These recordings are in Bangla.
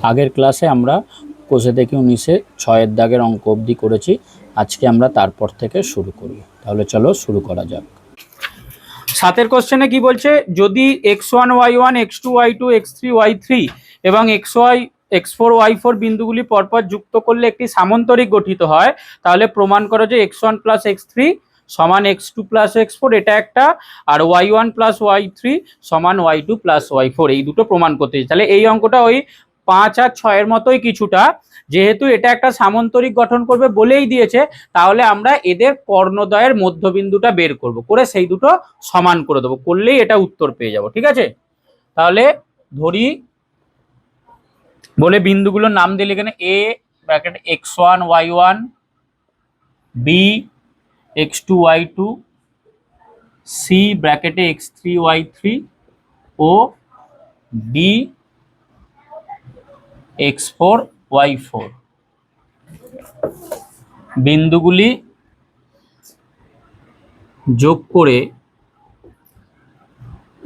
আগের ক্লাসে আমরা কোষে থেকে 19-এ 6-এর দাগের অঙ্ক অবধি করেছি। আজকে আমরা তারপর থেকে শুরু করি। তাহলে চলো শুরু করা যাক। 7-এর কোশ্চেনে কি বলছে, যদি x1 y1 x2 y2 x3 y3 এবং xy x4 y4 বিন্দুগুলি পরপর যুক্ত করলে একটি সামান্তরিক গঠিত হয়, তাহলে প্রমাণ করো যে x1 প্লাস x3 সমান x2 প্লাস x4 এটা একটা, আর y1 প্লাস y3 সমান y2 প্লাস y4, এই দুটো প্রমাণ করতে। তাহলে এই অঙ্কটা ওই 5 আর 6-এর মতোই কিছুটা, যেহেতু এটা একটা সামান্তরিক গঠন করবে বলেই দিয়েছে, তাহলে আমরা এদের কর্ণদ্বয়ের মধ্যবিন্দুটা বের করব, করে সেই দুটো সমান করে দেবো, করলেই এটা উত্তর পেয়ে যাব। ঠিক আছে, তাহলে ধরি, বলে বিন্দুগুলোর নাম দিলে এখানে a bracket x1 y1, b x2 y2, c ব্র্যাকেটে x3 y3 ও d x4 y4 বিন্দুগুলি যোগ করে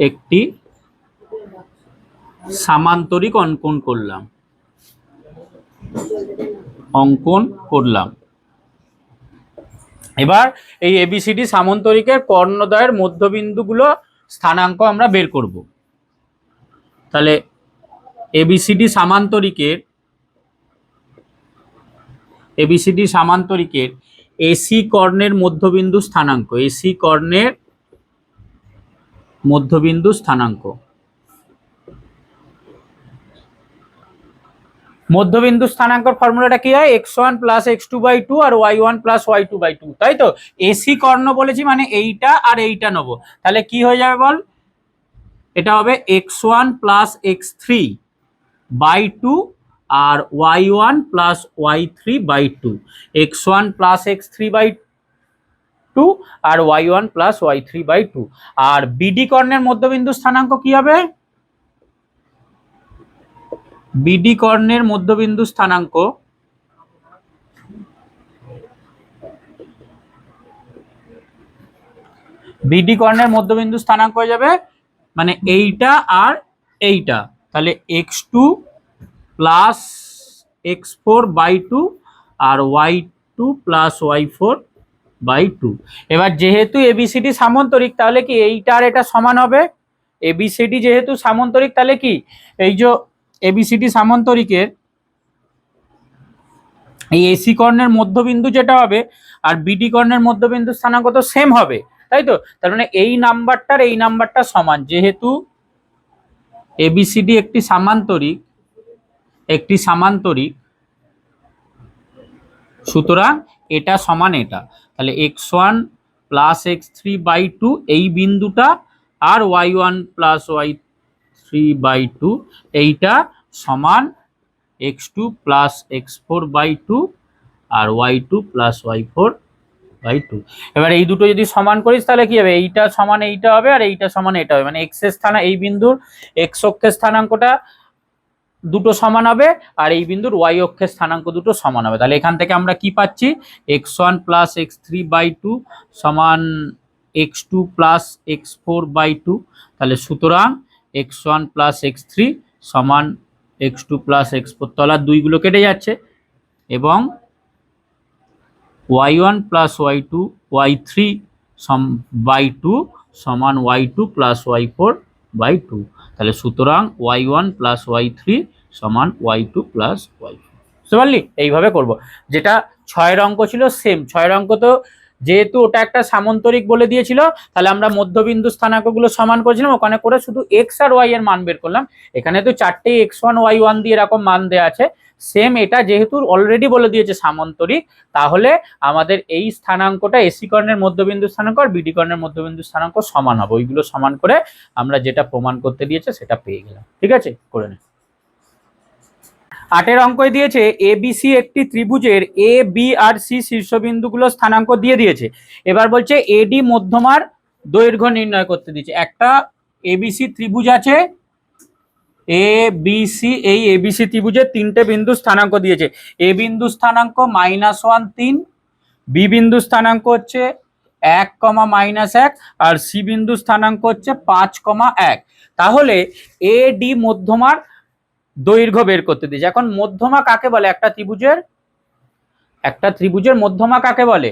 একটি সামান্তরিক অঙ্কন করলাম। এবার এই এবিসিডি সামান্তরিকের কর্ণদ্বয়ের মধ্যবিন্দুগুলো স্থানাঙ্ক আমরা বের করব। তাহলে এবিসিডি সামান্তরিকের এসি কর্ণের মধ্যবিন্দু স্থানাঙ্ক ফর্মুলাটা কি হয়, x1 প্লাস x2 বাই 2 আর y1 প্লাস y2 বাই 2, তাই তো। এসি কর্ণ বলেছি মানে এইটা আর এইটা নেবো, তাহলে কি হয়ে যাবে বল, এটা হবে x1 প্লাস x3 বাই 2 আর y1 plus y3 by 2, x1 plus x3 by 2 আর y1 প্লাস y3 বাই 2। আর বিডি কর্ণের মধ্যবিন্দু স্থানাঙ্ক কি হবে, বিডি কর্ণের মধ্যবিন্দু স্থানাঙ্ক হয়ে যাবে মানে এইটা আর এইটা, তাহলে x2 প্লাস x4 বাই 2 আর y2 প্লাস y4 বাই 2। এবার যেহেতু এবিসিডি সামান্তরিক, তাহলে কি এইটা আর এটা সমান হবে। এবিসিডি যেহেতু সামান্তরিক, তাহলে কি এই যে এবিসিডি সামান্তরিকের এই এসি কর্ণের মধ্যবিন্দু যেটা হবে আর বিডি কর্ণের মধ্যবিন্দু স্থানাঙ্ক তো সেম হবে, তাই তো। তার মানে এই নাম্বারটা সমান, যেহেতু এবিসিডি একটি সামান্তরিক, সুতরাং এটা সমান এটা। তাহলে x1 প্লাস x3 বাই 2 এই বিন্দুটা আর y1 প্লাস y3 বাই 2 এইটা সমান x2 প্লাস x4 বাই 2 আর y2 প্লাস y4 বাই 2। এবার এই দুটো যদি সমান করিস তাহলে কি হবে, এইটা সমান এইটা হবে আর এইটা সমান এটা হবে, মানে এক্স এর স্থানে এই বিন্দুর এক্স অক্ষের স্থানাঙ্কটা দুটো সমান হবে আর এই বিন্দুর ওয়াই অক্ষের স্থানাঙ্ক দুটো সমান হবে। তাহলে এখান থেকে আমরা কি পাচ্ছি, x1 প্লাস x3 বাই 2 সমান x2 প্লাস x4 বাই 2। তাহলে সুতরাং x1 প্লাস x3 সমান x2 প্লাস x4, তলার দুইগুলো কেটে যাচ্ছে, এবং y1 প্লাস y3 বাই 2 সমান y2 প্লাস y4 বাই 2। তাহলে সুতরাং y1 প্লাস y3 সমান y2 প্লাস y4। বুঝতে পারলি, এইভাবে করব। যেটা 6-এর অঙ্ক ছিল সেম, 6-এর অঙ্ক তো যেহেতু ওটা একটা সামান্তরিক বলে দিয়েছিল, তাহলে আমরা মধ্যবিন্দু স্থানাঙ্কগুলো সমান করেছিলাম, ওখানে করে শুধু x আর y এর মান বের করলাম। এখানে তো চারটেই x1 y1 দিয়ে এরকম মান দেওয়া আছে, সেম এটা যেহেতু অলরেডি বলে দিয়েছে সামান্তরিক, তাহলে আমাদের এই স্থানাঙ্কটা এসি কর্ণের মধ্যবিন্দু স্থানাঙ্ক আর বিডি কর্ণের মধ্যবিন্দু স্থানাঙ্ক সমান হবে, ওইগুলো সমান করে আমরা যেটা প্রমাণ করতে দিয়েছে সেটা পেয়ে গেলাম। ঠিক আছে, করে নে। 8-এর অঙ্কই দিয়েছে এবিসি একটি ত্রিভুজের এ বি আর সি শীর্ষবিন্দুগুলো স্থানাঙ্ক দিয়ে দিয়েছে। এবার বলছে এডি মধ্যমার দৈর্ঘ্য নির্ণয় করতে দিয়েছে। একটা এবিসি ত্রিভুজ আছে, এ বি সি, এই এবিসি ত্রিভুজের 3টে বিন্দু স্থানাঙ্ক দিয়েছে। এ বিন্দু স্থানাঙ্ক -1 3, বি বিন্দু স্থানাঙ্ক হচ্ছে 1, -1 আর সি বিন্দু স্থানাঙ্ক হচ্ছে 5, 1। তাহলে এ ডি মধ্যমার দৈর্ঘ্য বের করতে দিয়েছে। এখন মধ্যমা কাকে বলে একটা ত্রিভুজের? একটা ত্রিভুজের মধ্যমা কাকে বলে?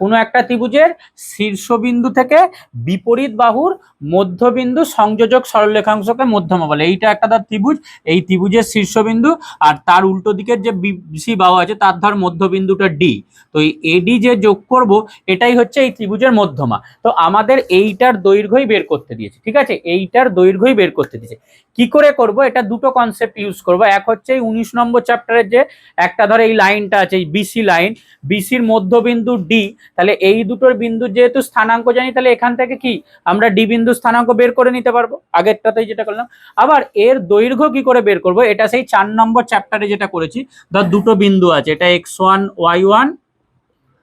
কোনো একটা ত্রিভুজের শীর্ষবিন্দু থেকে বিপরীত বাহুর মধ্যবিন্দু সংযোজক সরলরেখাংশকে মধ্যমা বলে। এইটা একটা ধর ত্রিভুজ, এই ত্রিভুজের শীর্ষবিন্দু আর তার উল্টো দিকের যে বিসি বাহু আছে তার ধর মধ্যবিন্দুটা ডি। তো এই এডি যে যোগ করব এটাই হচ্ছে এই ত্রিভুজের মধ্যমা। তো আমাদের এইটার দৈর্ঘ্যই বের করতে দিয়েছে, ঠিক আছে, এইটার দৈর্ঘ্যই বের করতে দিয়েছে। কি করে করব? এটা দুটো কনসেপ্ট ইউজ করব। এক হচ্ছে এই 19 নম্বর চ্যাপ্টারের যে একটা ধর এই লাইনটা আছে, এই বিসি লাইন, বিসির মধ্যবিন্দু ডি, তাহলে এই দুটোর বিন্দুর যেহেতু স্থানাঙ্ক জানি, তাহলে এখান থেকে কি আমরা ডি বিন্দু স্থানাঙ্ক বের করে নিতে পারবো, আগেরটাতেই যেটা করলাম। আবার এর দৈর্ঘ্য কি করে বের করব? এটা সেই 4 নম্বর চ্যাপ্টারে যেটা করেছি, ধর দুটো বিন্দু আছে, এটা x1 y1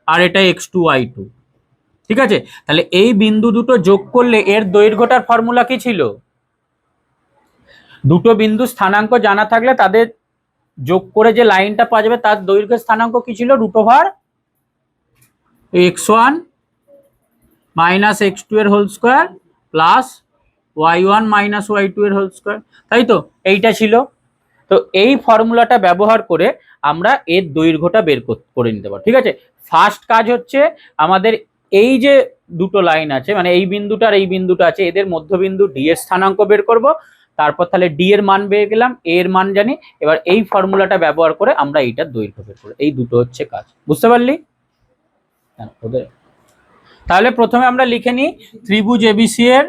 আর এটা x2 y2, ঠিক আছে। তাহলে এই বিন্দু দুটো যোগ করলে এর দৈর্ঘ্যটার ফর্মুলা কি ছিল? দুটো বিন্দু স্থানাঙ্ক জানা থাকলে তাদের যোগ করে যে লাইনটা পাওয়া যাবে তার দৈর্ঘ্যের স্থানাঙ্ক কি ছিল? √(x1 - x2 এর whole square plus y1 - y2 এর হোল স্কয়ার, তাই তো? এইটা ছিল। তো এই ফর্মুলাটা ব্যবহার করে আমরা এর দৈর্ঘ্যটা বের করে নিতে পারবো, ঠিক আছে। ফার্স্ট কাজ হচ্ছে আমাদের এই যে দুটো লাইন আছে, মানে এই বিন্দুটা আর এই বিন্দুটা আছে, এদের মধ্যবিন্দু ডি এর স্থানাঙ্ক বের করব। তারপর তাহলে ডি এর মান পেয়ে গেলাম, এ এর মান জানি, এবার এই ফর্মুলাটা ব্যবহার করে আমরা এইটার দৈর্ঘ্য বের করব। এই দুটো হচ্ছে কাজ, বুঝতে পারলি? তাহলে প্রথমে আমরা লিখে নিই ত্রিভুজ এবিসি এর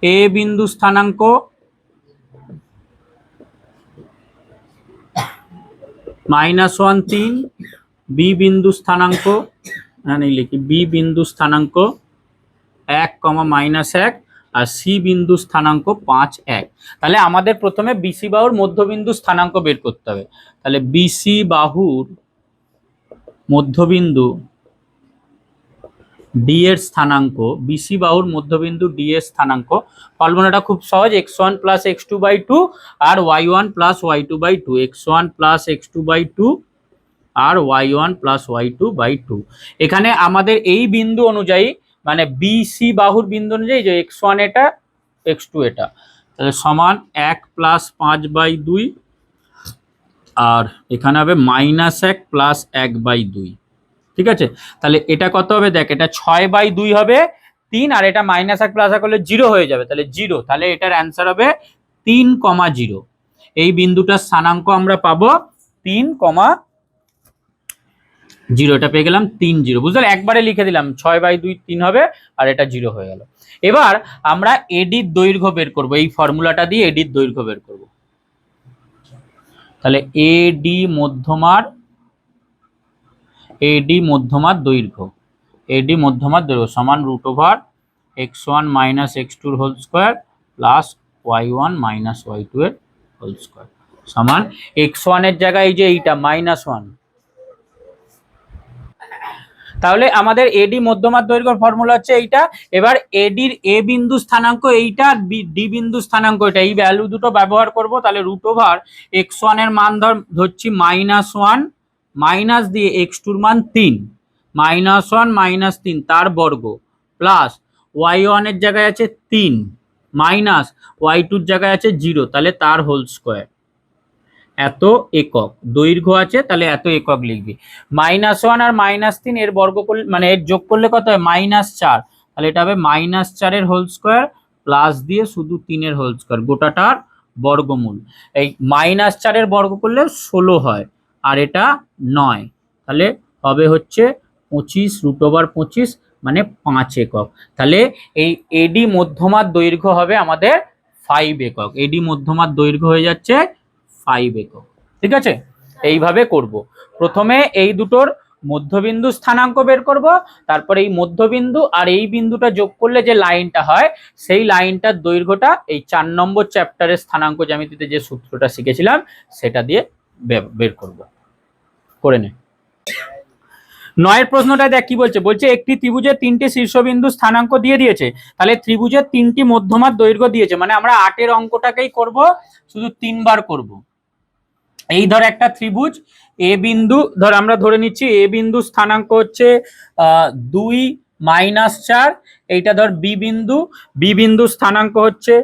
এ বিন্দু স্থানাঙ্ক -1 3, বি বিন্দু স্থানাঙ্ক, লিখি বি বিন্দু স্থানাঙ্ক 1, -1 আর সি বিন্দু স্থানাঙ্ক 5, 1। তাহলে আমাদের প্রথমে বিসি বাহুর মধ্যবিন্দু স্থানাঙ্ক বের করতে হবে। তাহলে বিসি বাহুর মধ্যবিন্দু ডি এর স্থানাঙ্ক, বিসি বাহুর মধ্যবিন্দু ডি এর স্থানাঙ্ক, ফর্মুলাটা খুব সহজ, x1 + x2/2 আর y1 + y2/2, x1 + x2/2 আর y1 + y2/2। এখানে আমাদের এই বিন্দু অনুযায়ী, মানে বিসি বাহুর বিন্দু অনুযায়ী, যে x1 এটা, x2 এটা, তাহলে সমান 1 + 5/2 আর এখানে হবে -1 + 1/2, ঠিক আছে। তাহলে এটা কত হবে? দেখ, এটা 6/2 হবে 3, আর এটা -1 + 1 করলে 0 হয়ে যাবে, তাহলে 0। তাহলে এটার অ্যান্সার হবে 3, 0। এই বিন্দুটার স্থানাঙ্ক আমরা পাবো 3, 0। এটা পেয়ে গেলাম 3, 0। বুঝলে, একবারে লিখে দিলাম 6/2 3 হবে, আর এটা 0 হয়ে গেল। এবার আমরা এডির দৈর্ঘ্য বের করব, এই ফর্মুলাটা দিয়ে এডির দৈর্ঘ্য বের করব। তাহলে এডি মধ্যমার দৈর্ঘ্য, এডি মধ্যমার দৈর্ঘ্য সমান √(x1 - x2 এর whole square plus y1 - y2 এর হোল স্কয়ার সমান x1 এর জায়গায় এই যে এইটা -1। তাহলে আমাদের এডি মধ্যমার দৈর্ঘ্যের ফর্মুলা হচ্ছে এইটা। এবার এডির এ বিন্দু স্থানাঙ্ক এইটা, আর ডি বিন্দু স্থানাঙ্ক এটা, এই ভ্যালু দুটো ব্যবহার করব। তাহলে √(x1 এর মান ধরছি -1, মাইনাস দিয়ে x2 এর মান 3, -1 - 3 তার বর্গ, প্লাস y1 এর জায়গায় আছে 3 মাইনাস y2 এর জায়গায় আছে 0, তাহলে তার হোল স্কয়ার। এত একক দৈর্ঘ্য আছে, তাহলে এত একক লিখবি। -1 আর -3 এর বর্গ করলে, মানে এর যোগ করলে কত হয়? -4। তাহলে এটা হবে -4 এর হোল স্কয়ার প্লাস দিয়ে শুধু 3 এর হোল স্কয়ার, গোটাটার বর্গমূল। এই -4 এর বর্গ করলে 16 হয়, আর এটা 9, তাহলে হবে হচ্ছে 25, √25 মানে 5 একক। তাহলে এই এডি মধ্যমার দৈর্ঘ্য হবে আমাদের 5 একক। এডি মধ্যমার দৈর্ঘ্য হয়ে যাচ্ছে 5 একক, ঠিক আছে। এইভাবে করব। প্রথমে এই দুটোর মধ্যবিন্দু স্থানাঙ্ক বের করব, তারপর এই মধ্যবিন্দু আর এই বিন্দুটা যোগ করলে যে লাইনটা হয়, সেই লাইনটার দৈর্ঘ্যটা এই 4 নম্বর চ্যাপ্টারের স্থানাঙ্ক জ্যামিতিতে যে সূত্রটা শিখেছিলাম সেটা দিয়ে বের করব। করে নে। 9 প্রশ্নটা দেখ কি বলছে। বলছে একটি ত্রিভুজের 3টি শীর্ষবিন্দু স্থানাঙ্ক দিয়ে দিয়েছে, তাহলে ত্রিভুজের 3টি মধ্যমার দৈর্ঘ্য দিয়েছে, মানে আমরা 8 অঙ্কটাকেই করব, শুধু 3 বার করব। এই ধর একটা ত্রিভুজ এ বিন্দু, ধর আমরা ধরে নিচ্ছি এ বিন্দু স্থানাঙ্ক হচ্ছে 2 - 4, এইটা ধর বি বিন্দু স্থানাঙ্ক হচ্ছে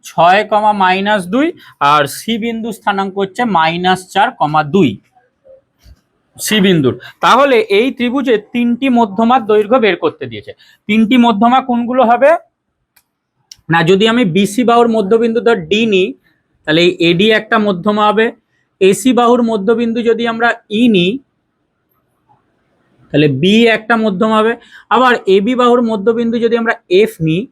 6, আর সি বিন্দু স্থানাঙ্ক হচ্ছে -4, 2 সি বিন্দুর। তাহলে এই ত্রিভুজে 3টি মধ্যমার দৈর্ঘ্য বের করতে দিয়েছে। 3টি মধ্যমা কোনগুলো হবে না, যদি আমি বিসি বাহুর মধ্যবিন্দু ধর ডি নিই, তাহলে এই এডি একটা মধ্যমা হবে। এসি বাহুর মধ্যবিন্দু যদি আমরা ই নিই, তাহলে বি একটা মধ্যমা হবে। আবার এবি বাহুর মধ্যবিন্দু যদি আমরা এফ নিই,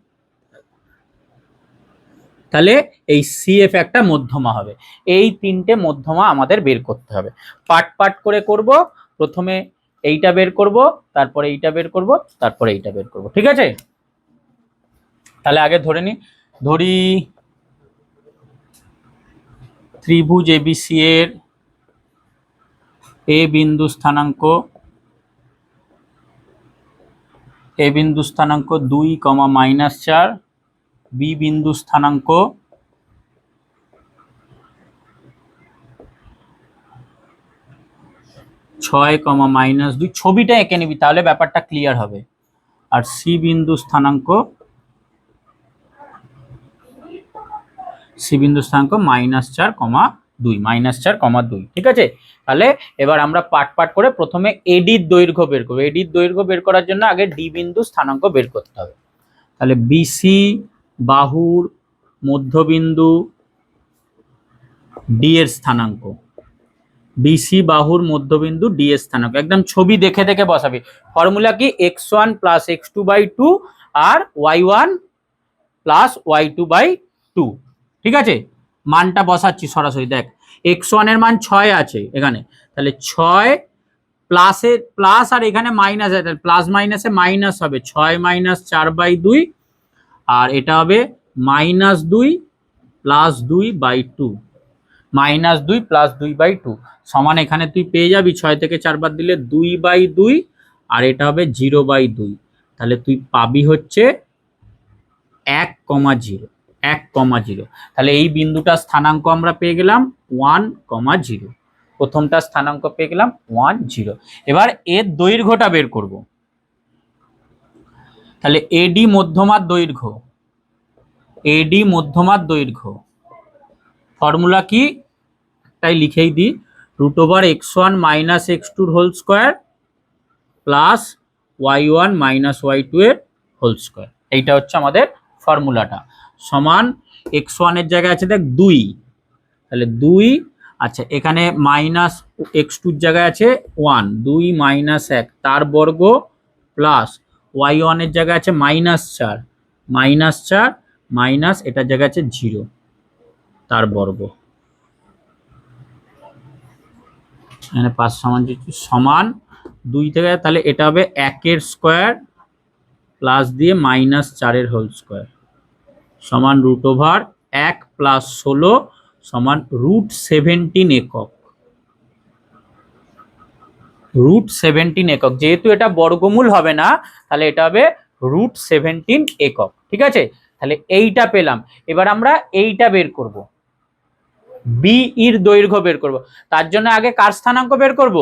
তাহলে এই সিএফ একটা মধ্যমা হবে। এই 3টে মধ্যমা আমাদের বের করতে হবে। পার্ট পার্ট করে করব। প্রথমে এইটা বের করব, তারপরে এইটা বের করব, তারপরে এইটা বের করব। ঠিক আছে, তাহলে আগে ধরি ত্রিভুজ এবিসি এর এ বিন্দু স্থানাঙ্ক 2, -4, বি বিন্দু স্থানাঙ্ক 6, -2। ছবিটা এঁকে নিবি, তাহলে ব্যাপারটা ক্লিয়ার হবে। আর সি বিন্দু স্থানাঙ্ক -4, 2। ঠিক আছে, তাহলে এবার আমরা পার্ট পার্ট করে প্রথমে এডির দৈর্ঘ্য বের করবো। এডির দৈর্ঘ্য বের করার জন্য আগে ডি বিন্দু স্থানাঙ্ক বের করতে হবে। তাহলে বিসি বাহুর মধ্যবিন্দু ডি এর স্থানাঙ্ক, বিসি বাহুর মধ্যবিন্দু ডি এর স্থানাঙ্ক একদম ছবি দেখে দেখে বসাবি। ফর্মুলা কি, x1 + x2/2 আর y1 + y2/2। ঠিক আছে, মানটা বসাচ্ছি সরাসরি। দেখ, x1 এর মান 6 আছে এখানে, তাহলে 6 প্লাস আর এখানে মাইনাস আছে, প্লাস মাইনাসে মাইনাস হবে, 6 - 4/2, আর এটা হবে -2 + 2/2, -2 + 2/2 সমান, এখানে তুই পেয়ে যাবি 6 থেকে 4 বাদ দিলে 2/2, আর এটা হবে 0/2। তাহলে তুই পাবি হচ্ছে 1,0, 1,0। তাহলে এই বিন্দুটা স্থানাঙ্ক আমরা পেয়ে গেলাম 1,0। প্রথমটা স্থানাঙ্ক পেয়ে গেলাম 10। এবার এর দৈর্ঘ্যটা বের করব। তাহলে এডি মধ্যমার দৈর্ঘ্য, ফর্মুলা কি, তাই লিখেই দিই, √x1 - x2² plus y1 - y2² এইটা হচ্ছে আমাদের ফর্মুলাটা। সমান x1 এর জায়গায় আছে দেখ 2, তাহলে 2, আচ্ছা এখানে -x2 এর জায়গায় আছে 1, 2 - 1 তার বর্গ, প্লাস y1 এর জায়গায় আছে -4, মাইনাস এটার জায়গায় আছে 0 তার বর্গ, এখানে 5 সমান 2 থেকে, তাহলে এটা হবে 1² প্লাস দিয়ে -4² সমান √1 + 16 সমান √17 একক। √17 একক, যেহেতু এটা বর্গমূল হবে না, তাহলে এটা হবে √17 একক। ঠিক আছে, তাহলে এইটা পেলাম। এবার আমরা এইটা বের করব, বি এর দৈর্ঘ্য বের করব। তার জন্য আগে কার স্থানাঙ্ক বের করব,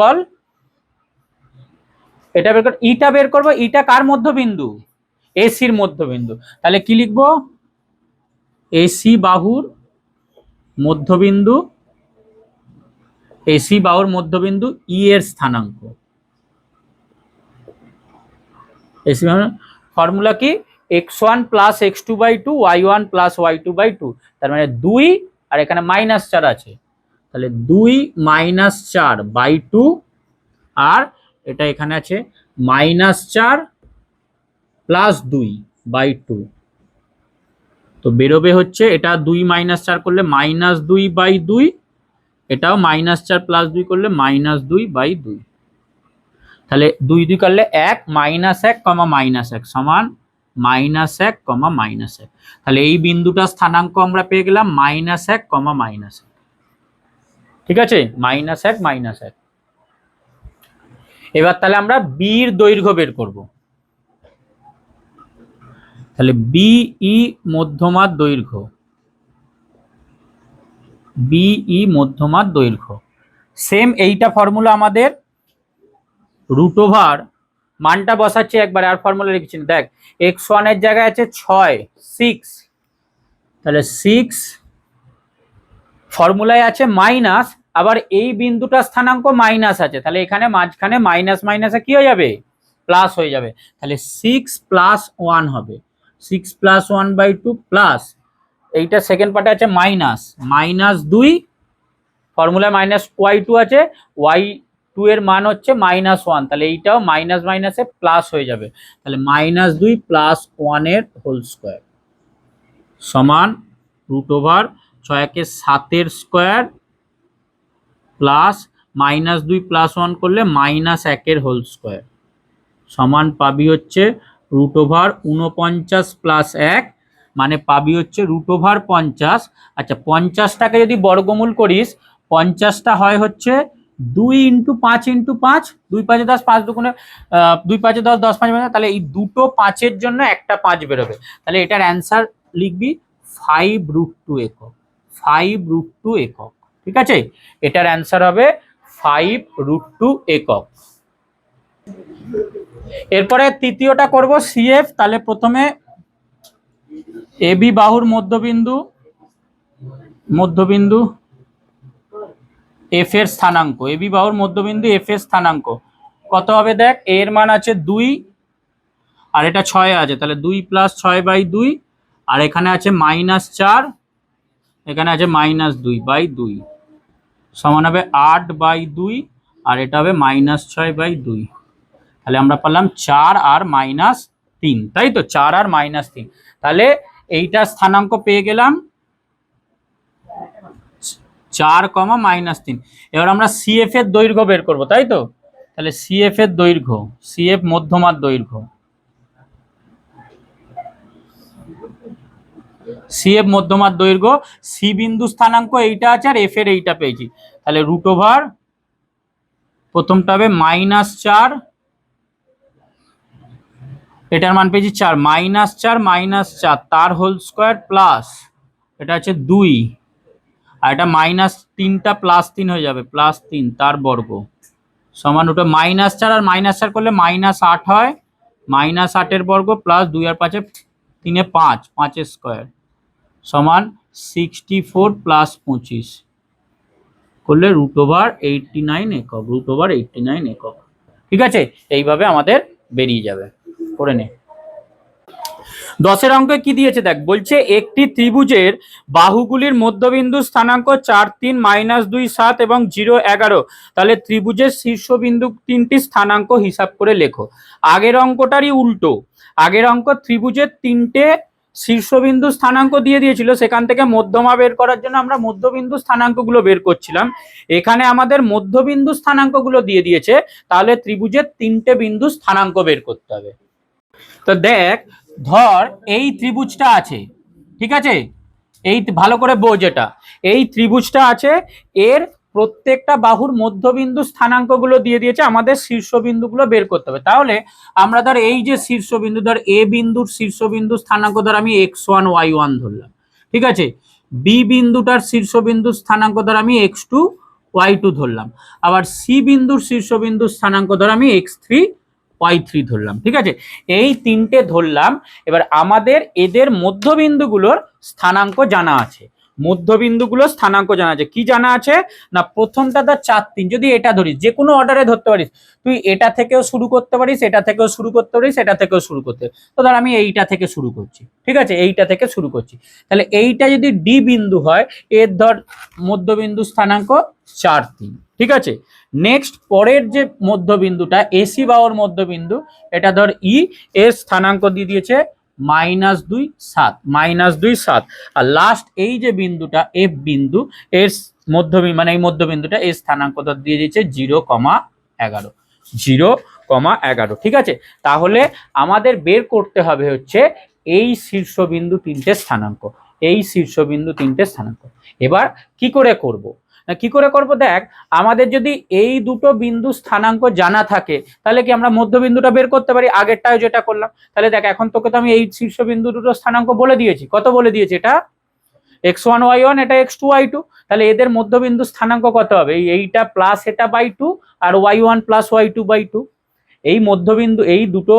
বল, এটা বের কর, ইটা বের করব। ইটা কার মধ্যবিন্দু, এসির মধ্যবিন্দু। তাহলে কি লিখব, এসি বাহুর মধ্যবিন্দু ই এর স্থানাঙ্ক। এসি ফর্মুলা কি, x1 + x2/2, y1 + y2/2, তার মানে 2, আর এখানে -4 আছে, তাহলে 2 - 4/2, আর এটা এখানে আছে -4 + 2/2। তো বেরোবে হচ্ছে, এটা 2 - 4 করলে -2/2, এটাও -4 + 2 করলে -2/2। তাহলে 2 2 করলে 1, -1, -1 সমান -1, -1। তাহলে এই বিন্দুটা স্থানাঙ্ক আমরা পেয়ে গেলাম -1, -1। ঠিক আছে, -1, -1। এবার তাহলে আমরা বির দৈর্ঘ্য বের করব। তাহলে বিই মধ্যমার দৈর্ঘ্য, সেম এইটা ফর্মুলা আমাদের, √, মানটা বসাচ্ছি একবার, আর ফর্মুলা লিখছি না। দেখ x1 এর জায়গায় আছে 6, 6, তাহলে 6 ফর্মুলায় আছে মাইনাস, আবার এই বিন্দুটা স্থানাঙ্ক মাইনাস আছে, তাহলে এখানে মাঝখানে মাইনাস মাইনাসে কি হয়ে যাবে, প্লাস হয়ে যাবে। তাহলে 6 + 1 হবে, 6 + 1/2 প্লাস এইটা সেকেন্ড পার্টে আছে মাইনাস, -2 ফর্মুলায় -y2 আছে, y2 এর মান হচ্ছে -1, তাহলে এইটাও মাইনাস মাইনাসে প্লাস হয়ে যাবে। তাহলে -2 + 1 এর হোল স্কোয়ার সমান √6 × 7 স্কোয়ার প্লাস -2 + 1 করলে -1 এর হোল স্কোয়ার সমান পাবি হচ্ছে √49 + 1, মানে পাবি হচ্ছে √50। আচ্ছা 50টাকে যদি বর্গমূল করিস, 50টা হয় হচ্ছে 2 × 5 × 5, 2 × 5 = 10, 5 × 2 = 2 × 5 = 10, 10 × 5 = 10, তাহলে এই দুটো 5-এর জন্য একটা 5 বেরোবে। তাহলে এটার অ্যান্সার লিখবি 5√2 একক, 5√2 একক। ঠিক আছে, এটার অ্যান্সার হবে 5√2 একক। এরপরে তৃতীয়টা করব সিএফ। তাহলে প্রথমে এবি বাহুর মধ্যবিন্দু এফ এর স্থানাঙ্ক, এবি বাহুর মধ্যবিন্দু এফ এর স্থানাঙ্ক কত হবে? দেখ এর মান আছে 2 আর এটা 6 আছে, তাহলে 2 + 6/2, আর এখানে আছে -4, এখানে আছে -2/2 সমান হবে 8/2, আর এটা হবে -6/2। তাহলে আমরা পেলাম 4 আর -3, তাই তো, 4 আর -3। তাহলে এইটা স্থানাঙ্ক পেয়ে গেলাম 4, -3। এবার আমরা সিএফ এর দৈর্ঘ্য বের করব, তাই তো। তাহলে সিএফ এর দৈর্ঘ্য, সিএফ মধ্যমার দৈর্ঘ্য, সিএফ মধ্যমার দৈর্ঘ্য, সি বিন্দু স্থানাঙ্ক এইটা আছে আর এফ এর এইটা পেয়েছি। তাহলে √, প্রথমটা হবে -4, এটার মান পেয়েছি 4, -4 তার হোল স্কোয়ার প্লাস এটা আছে 2, আর এটা -3টা +3 হয়ে যাবে, +3 তার বর্গ সমান -4 আর -4 করলে -8 হয়, -8 এর বর্গ প্লাস 2 আর 5 3 5, 5 এর স্কোয়ার সমান 64 + 25 করলে √89 একক, √89 একক। ঠিক আছে, এইভাবে আমাদের বেরিয়ে যাবে, করে নে। 10-এর অঙ্কে কি দিয়েছে দেখ, বলছে একটি ত্রিভুজের বাহুগুলির মধ্যবিন্দু স্থানাঙ্ক 4, 3, -2, 7 এবং 0, 11। তাহলে ত্রিভুজের শীর্ষবিন্দু 3টি স্থানাঙ্ক হিসাব করে লেখো। আগের অঙ্কটারই উল্টো, আগের অঙ্ক ত্রিভুজের 3টে শীর্ষবিন্দু স্থানাঙ্ক দিয়ে দিয়েছিল, সেখান থেকে মধ্যমা বের করার জন্য আমরা মধ্যবিন্দু স্থানাঙ্কগুলো বের করছিলাম। এখানে আমাদের মধ্যবিন্দু স্থানাঙ্কগুলো দিয়ে দিয়েছে, তাহলে ত্রিভুজের 3টে বিন্দু স্থানাঙ্ক বের করতে হবে। তো দেখ, ধর এই ত্রিভুজটা আছে, ঠিক আছে, এই ভালো করে বোঝ, এটা এই ত্রিভুজটা আছে, এর প্রত্যেকটা বাহুর মধ্যবিন্দু স্থানাঙ্কগুলো দিয়ে দিয়েছে, আমাদের শীর্ষবিন্দুগুলো বের করতে হবে। তাহলে আমরা ধর এই যে শীর্ষবিন্দু, ধর এ বিন্দুর শীর্ষবিন্দু স্থানাঙ্ক ধর আমি x1 y1 ধরলাম, ঠিক আছে, বি বিন্দুটার শীর্ষবিন্দু স্থানাঙ্ক ধর আমি x2 y2 ধরলাম, আবার সি বিন্দুর শীর্ষবিন্দু স্থানাঙ্ক ধর আমি x3 y3 ধরলাম। ঠিক আছে, এই 3টে ধরলাম। এবার আমাদের এদের মধ্যবিন্দুগুলোর স্থানাঙ্ক জানা আছে, মধ্যবিন্দুগুলোর স্থানাঙ্ক জানা আছে। কি জানা আছে না, প্রথমটা ধর 4, 3, যদি এটা ধরিস, যে কোনো অর্ডারে ধরতে পারিস, তুই এটা থেকেও শুরু করতে পারিস, এটা থেকেও শুরু করতে পারিস, এটা থেকেও শুরু করতে। তো ধর আমি এইটা থেকে শুরু করছি, ঠিক আছে, এইটা থেকে শুরু করছি। তাহলে এইটা যদি ডি বিন্দু হয়, এর ধর মধ্যবিন্দু স্থানাঙ্ক 4, 3, ঠিক আছে। নেক্সট পরের যে মধ্যবিন্দুটা এসি বাহুর মধ্যবিন্দু, এটা ধর ই, এর স্থানাঙ্ক দিয়ে দিয়েছে -2, 7, -2, 7। আর লাস্ট এই যে বিন্দুটা এফ বিন্দু, এর মধ্যবিন্দু মানে এই মধ্যবিন্দুটা এর স্থানাঙ্ক ধর দিয়ে দিয়েছে 0,11, 0,11। ঠিক আছে, তাহলে আমাদের বের করতে হবে হচ্ছে এই শীর্ষবিন্দু 3টে স্থানাঙ্ক, এই শীর্ষবিন্দু 3টে স্থানাঙ্ক। এবার কি করে করব, কি করে করব, দেখ আমাদের যদি এই দুটো বিন্দু স্থানাঙ্ক জানা থাকে, তাহলে কি আমরা মধ্যবিন্দুটা বের করতে পারি, আগেরটাও যেটা করলাম। তাহলে দেখ এখন তোকে তো আমি এই শীর্ষবিন্দু দুটো স্থানাঙ্ক বলে দিয়েছি, কত বলে দিয়েছি, এটা x1 y1, এটা x2 y2। তাহলে এদের মধ্যবিন্দু স্থানাঙ্ক কত হবে, এইটা প্লাস এটা বাই 2 আর y1 + y2/2। এই মধ্যবিন্দু, এই দুটো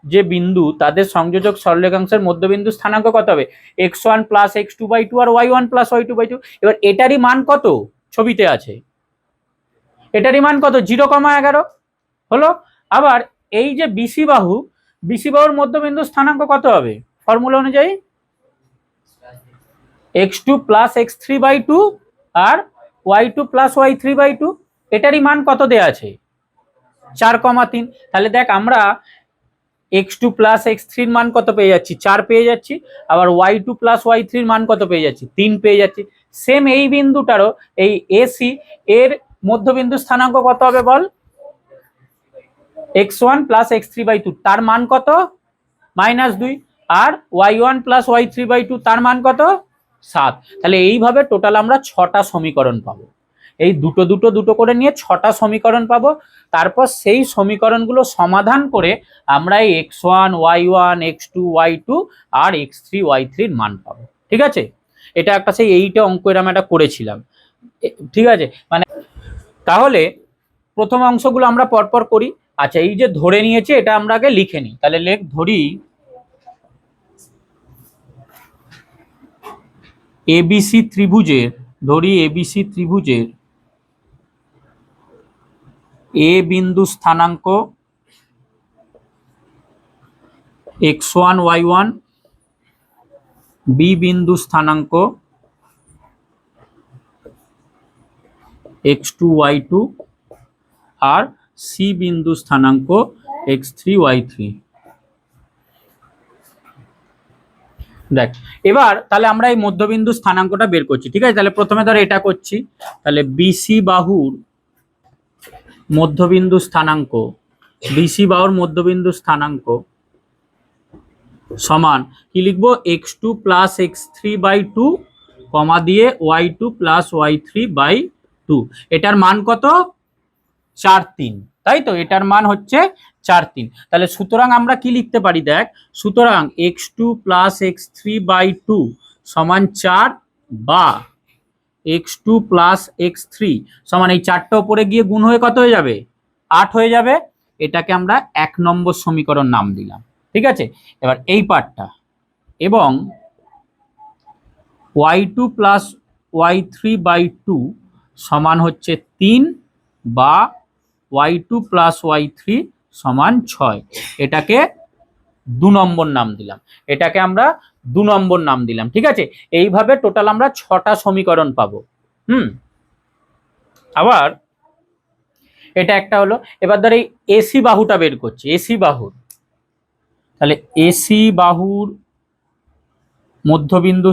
যে বিন্দু তাদের সংযোজক সরলরেখাংশের মধ্যবিন্দু স্থানাঙ্ক কত হবে? x1 প্লাস x2/2 আর y1 প্লাস y2/2। এবার এটারই মান কত ছবিতে আছে? এটারই মান কত? 0,11 হলো। আবার এই যে বিসি বাহুর মধ্যবিন্দু স্থানাঙ্ক কত হবে ফর্মুলা অনুযায়ী? x2 প্লাস x3/2 আর y2 প্লাস y3/2। এটারই মান কত দেয়া আছে? 4,3। তাহলে দেখ আমরা x2 প্লাস x3 এর মান কত পেয়ে যাচ্ছি? 4 পেয়ে যাচ্ছি। আবার y2 প্লাস y3 এর মান কত পেয়ে যাচ্ছি? 3 পেয়ে যাচ্ছি। সেম এই বিন্দুটারও, এই এসি এর মধ্যবিন্দু স্থানাঙ্ক কত হবে বল? x1 প্লাস x3/2, তার মান কত? -2। আর y1 প্লাস y3/2, তার মান কত? 7। তাহলে এইভাবে টোটাল আমরা 6টা সমীকরণ পাবো। এই দুটো দুটো দুটো করে নিয়ে 6টা সমীকরণ পাবো। তারপর সেই সমীকরণগুলো সমাধান করে আমরা এই x1 y1 x2 y2 আর x3 y3 এর মান পাবো। ঠিক আছে, এটা একটা সেই 8 অঙ্ক এরকম একটা করেছিলাম। ঠিক আছে, মানে তাহলে প্রথম অংশগুলো আমরা পরপর করি। আচ্ছা, এই যে ধরে নিয়েছে এটা আমরা আগে লিখে নিই। তাহলে ধরি এবিসি ত্রিভুজের, এ বিন্দু স্থানাঙ্ক x1 y1, বি বিন্দু স্থানাঙ্ক x2 y2 আর সি বিন্দু স্থানাঙ্ক x3 y3। দেখ এবার তাহলে আমরা এই মধ্যবিন্দু স্থানাঙ্কটা বের করছি। ঠিক আছে, তাহলে প্রথমে ধর এটা করছি। তাহলে বিসি বাহুর মধ্যবিন্দু স্থানাঙ্ক সমান কি লিখবো? x2 প্লাস x3/2 কমা দিয়ে y2 প্লাস y3/2। এটার মান কত? 4,3, তাই তো? এটার মান হচ্ছে 4,3। তাহলে সুতরাং আমরা কি লিখতে পারি? দেখ, সুতরাং x2 প্লাস x3/2 সমান 4 বা x2 প্লাস x3 সমান এই 4টা উপরে গিয়ে গুণ হয়ে কত হয়ে যাবে? 8 হয়ে যাবে। এটাকে আমরা 1 নম্বর সমীকরণ নাম দিলাম। ঠিক আছে, এবার এই পার্টটা, এবং y2 প্লাস y3/2 সমান হচ্ছে 3 বা y2 প্লাস y3 সমান 6। এটাকে 2 নম্বর নাম দিলাম। ঠিক আছে, এইভাবে টোটাল আমরা 6টা সমীকরণ পাবো। আবার এটা একটা হলো। এবার ধর এই এসি বাহুটা বের করছি। তাহলে এসি বাহুর মধ্যবিন্দু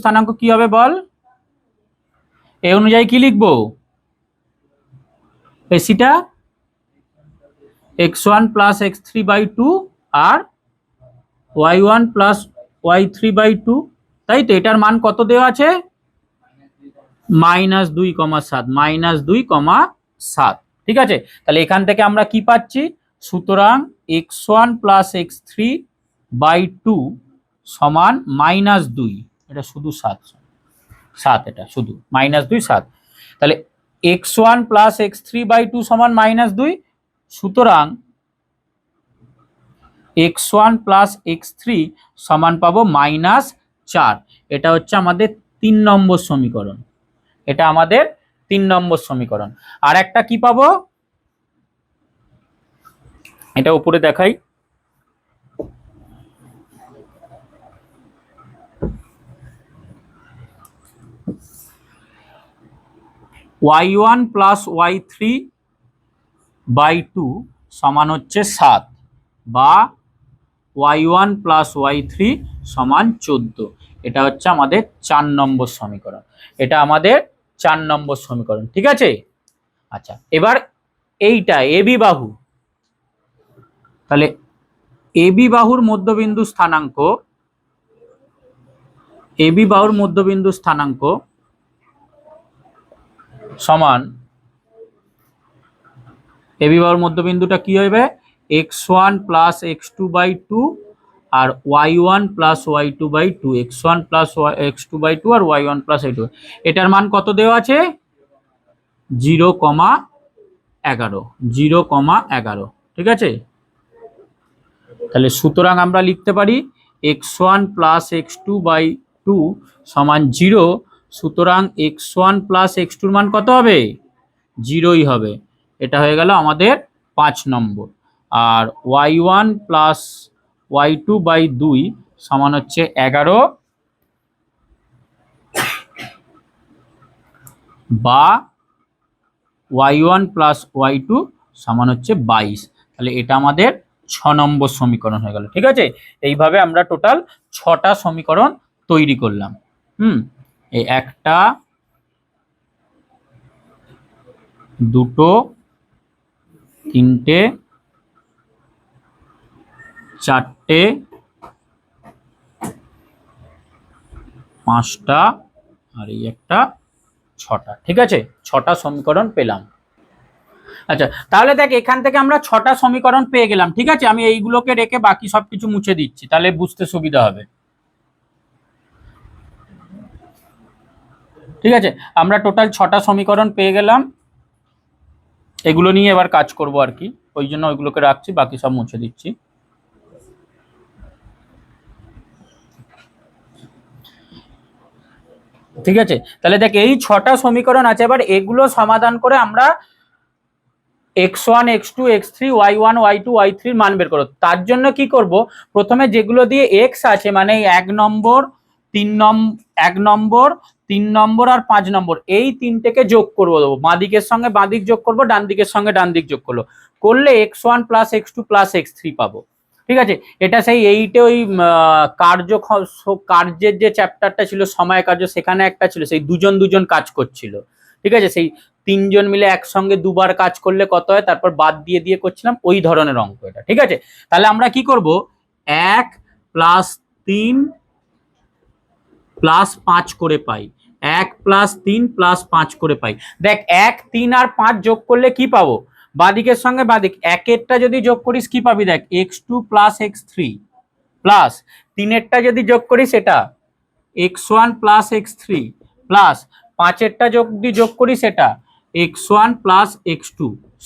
স্থানাঙ্ক কি হবে বল? এই অনুযায়ী কি লিখবো? এসিটা x1 প্লাস x3/2 আর y1 প্লাস y3/2, তাই তো? এটার মান কত দেওয়া আছে? -2,7। ঠিক আছে, তাহলে এখান থেকে আমরা কি পাচ্ছি? সুতরাং x1 প্লাস x3/2 সমান -2। এটা শুধু 7, এটা শুধু -2 7। তাহলে x1 প্লাস x3/2 সমান -2। সুতরাং x1 প্লাস x3 সমান পাবো -4। এটা হচ্ছে আমাদের 3 নম্বর সমীকরণ। আর একটা কি পাবো? এটা উপরে দেখাই। y1 প্লাস y3/2 সমান হচ্ছে 7 বা y1 প্লাস y3 সমান 14। এটা হচ্ছে আমাদের 4 নম্বর সমীকরণ। ঠিক আছে, আচ্ছা এবার এইটা এবি বাহু। তাহলে এবি বাহুর মধ্যবিন্দু স্থানাঙ্ক সমান, এবি বাহুর মধ্যবিন্দুটা কি হবে? x1 প্লাস x2/2 আর y1 plus y2/2, x1 plus x2/2 আর y1 প্লাস y2। এটার মান কত দেওয়া আছে? 0,8। 11, 0,11, ঠিক আছে। তাহলে সুতরাং আমরা লিখতে পারি x1 প্লাস x2 বাই 2 সমান 0। সুতরাং x1 প্লাস x2 মান কত হবে? 0ই হবে। এটা হয়ে গেল আমাদের 5 নম্বর। আর y1 প্লাস y2 বাই 2 সমান হচ্ছে 11 বা y1 প্লাস y2 সমান হচ্ছে 22। তাহলে এটা আমাদের 6 নম্বর সমীকরণ হয়ে গেল, ঠিক আছে। এইভাবে আমরা টোটাল 6টা সমীকরণ তৈরি করলাম। এই 1টা, 2টো, 3টে, 4টে, 5টা আর এই একটা 6টা, ঠিক আছে। 6টা সমীকরণ পেলাম। আচ্ছা, তাহলে দেখ এখান থেকে আমরা 6টা সমীকরণ পেয়ে গেলাম, ঠিক আছে। আমি এইগুলোকে রেখে বাকি সবকিছু মুছে দিচ্ছি, তাহলে বুঝতে সুবিধা হবে, ঠিক আছে। আমরা টোটাল 6টা সমীকরণ পেয়ে গেলাম। এগুলো নিয়ে এবার কাজ করব আর কি, ওই জন্য ওইগুলোকে রাখছি, বাকি সব মুছে দিচ্ছি। ঠিক আছে, তাহলে দেখ এই 6টা সমীকরণ আছে। এবার এগুলো সমাধান করে আমরা x1 x2 x3 y1 y2 y3 এর মান বের করব। তার জন্য কি করব, প্রথমে যেগুলো দিয়ে x আছে মানে 1 নম্বর 1 নম্বর 3 নম্বর আর 5 নম্বর, এই তিনটেকে যোগ করবো, দেবো বাঁ দিকের সঙ্গে বাঁ দিক যোগ করবো, ডান দিকের সঙ্গে ডান দিক যোগ করলে x1 plus x2 plus x3 পাবো, ঠিক আছে। এটা সেই এইটে ওই কার্যের যে চ্যাপ্টারটা ছিল সময় কার্য, সেখানে একটা ছিল সেই দুজন দুজন কাজ করছিল, ঠিক আছে। সেই 3জন মিলে একসঙ্গে দুবার কাজ করলে কত হয়, তারপর বাদ দিয়ে দিয়ে করছিলাম, ওই ধরনের অঙ্ক এটা, ঠিক আছে। তাহলে আমরা কি করব, 1 প্লাস 3 প্লাস 5 করে পাই, 1 প্লাস 3 প্লাস 5 করে পাই। দেখ 1 3 আর 5 যোগ করলে কি পাবো, বাদিকের সঙ্গে বাদিক একেরটা যদি যোগ করিস কি পাবি, দেখ x2 প্লাস x3 প্লাস 3এরটা যদি যোগ করিস এটা x1 প্লাস x3 প্লাস 5এরটা যদি যোগ করিস এটা x1 প্লাস x2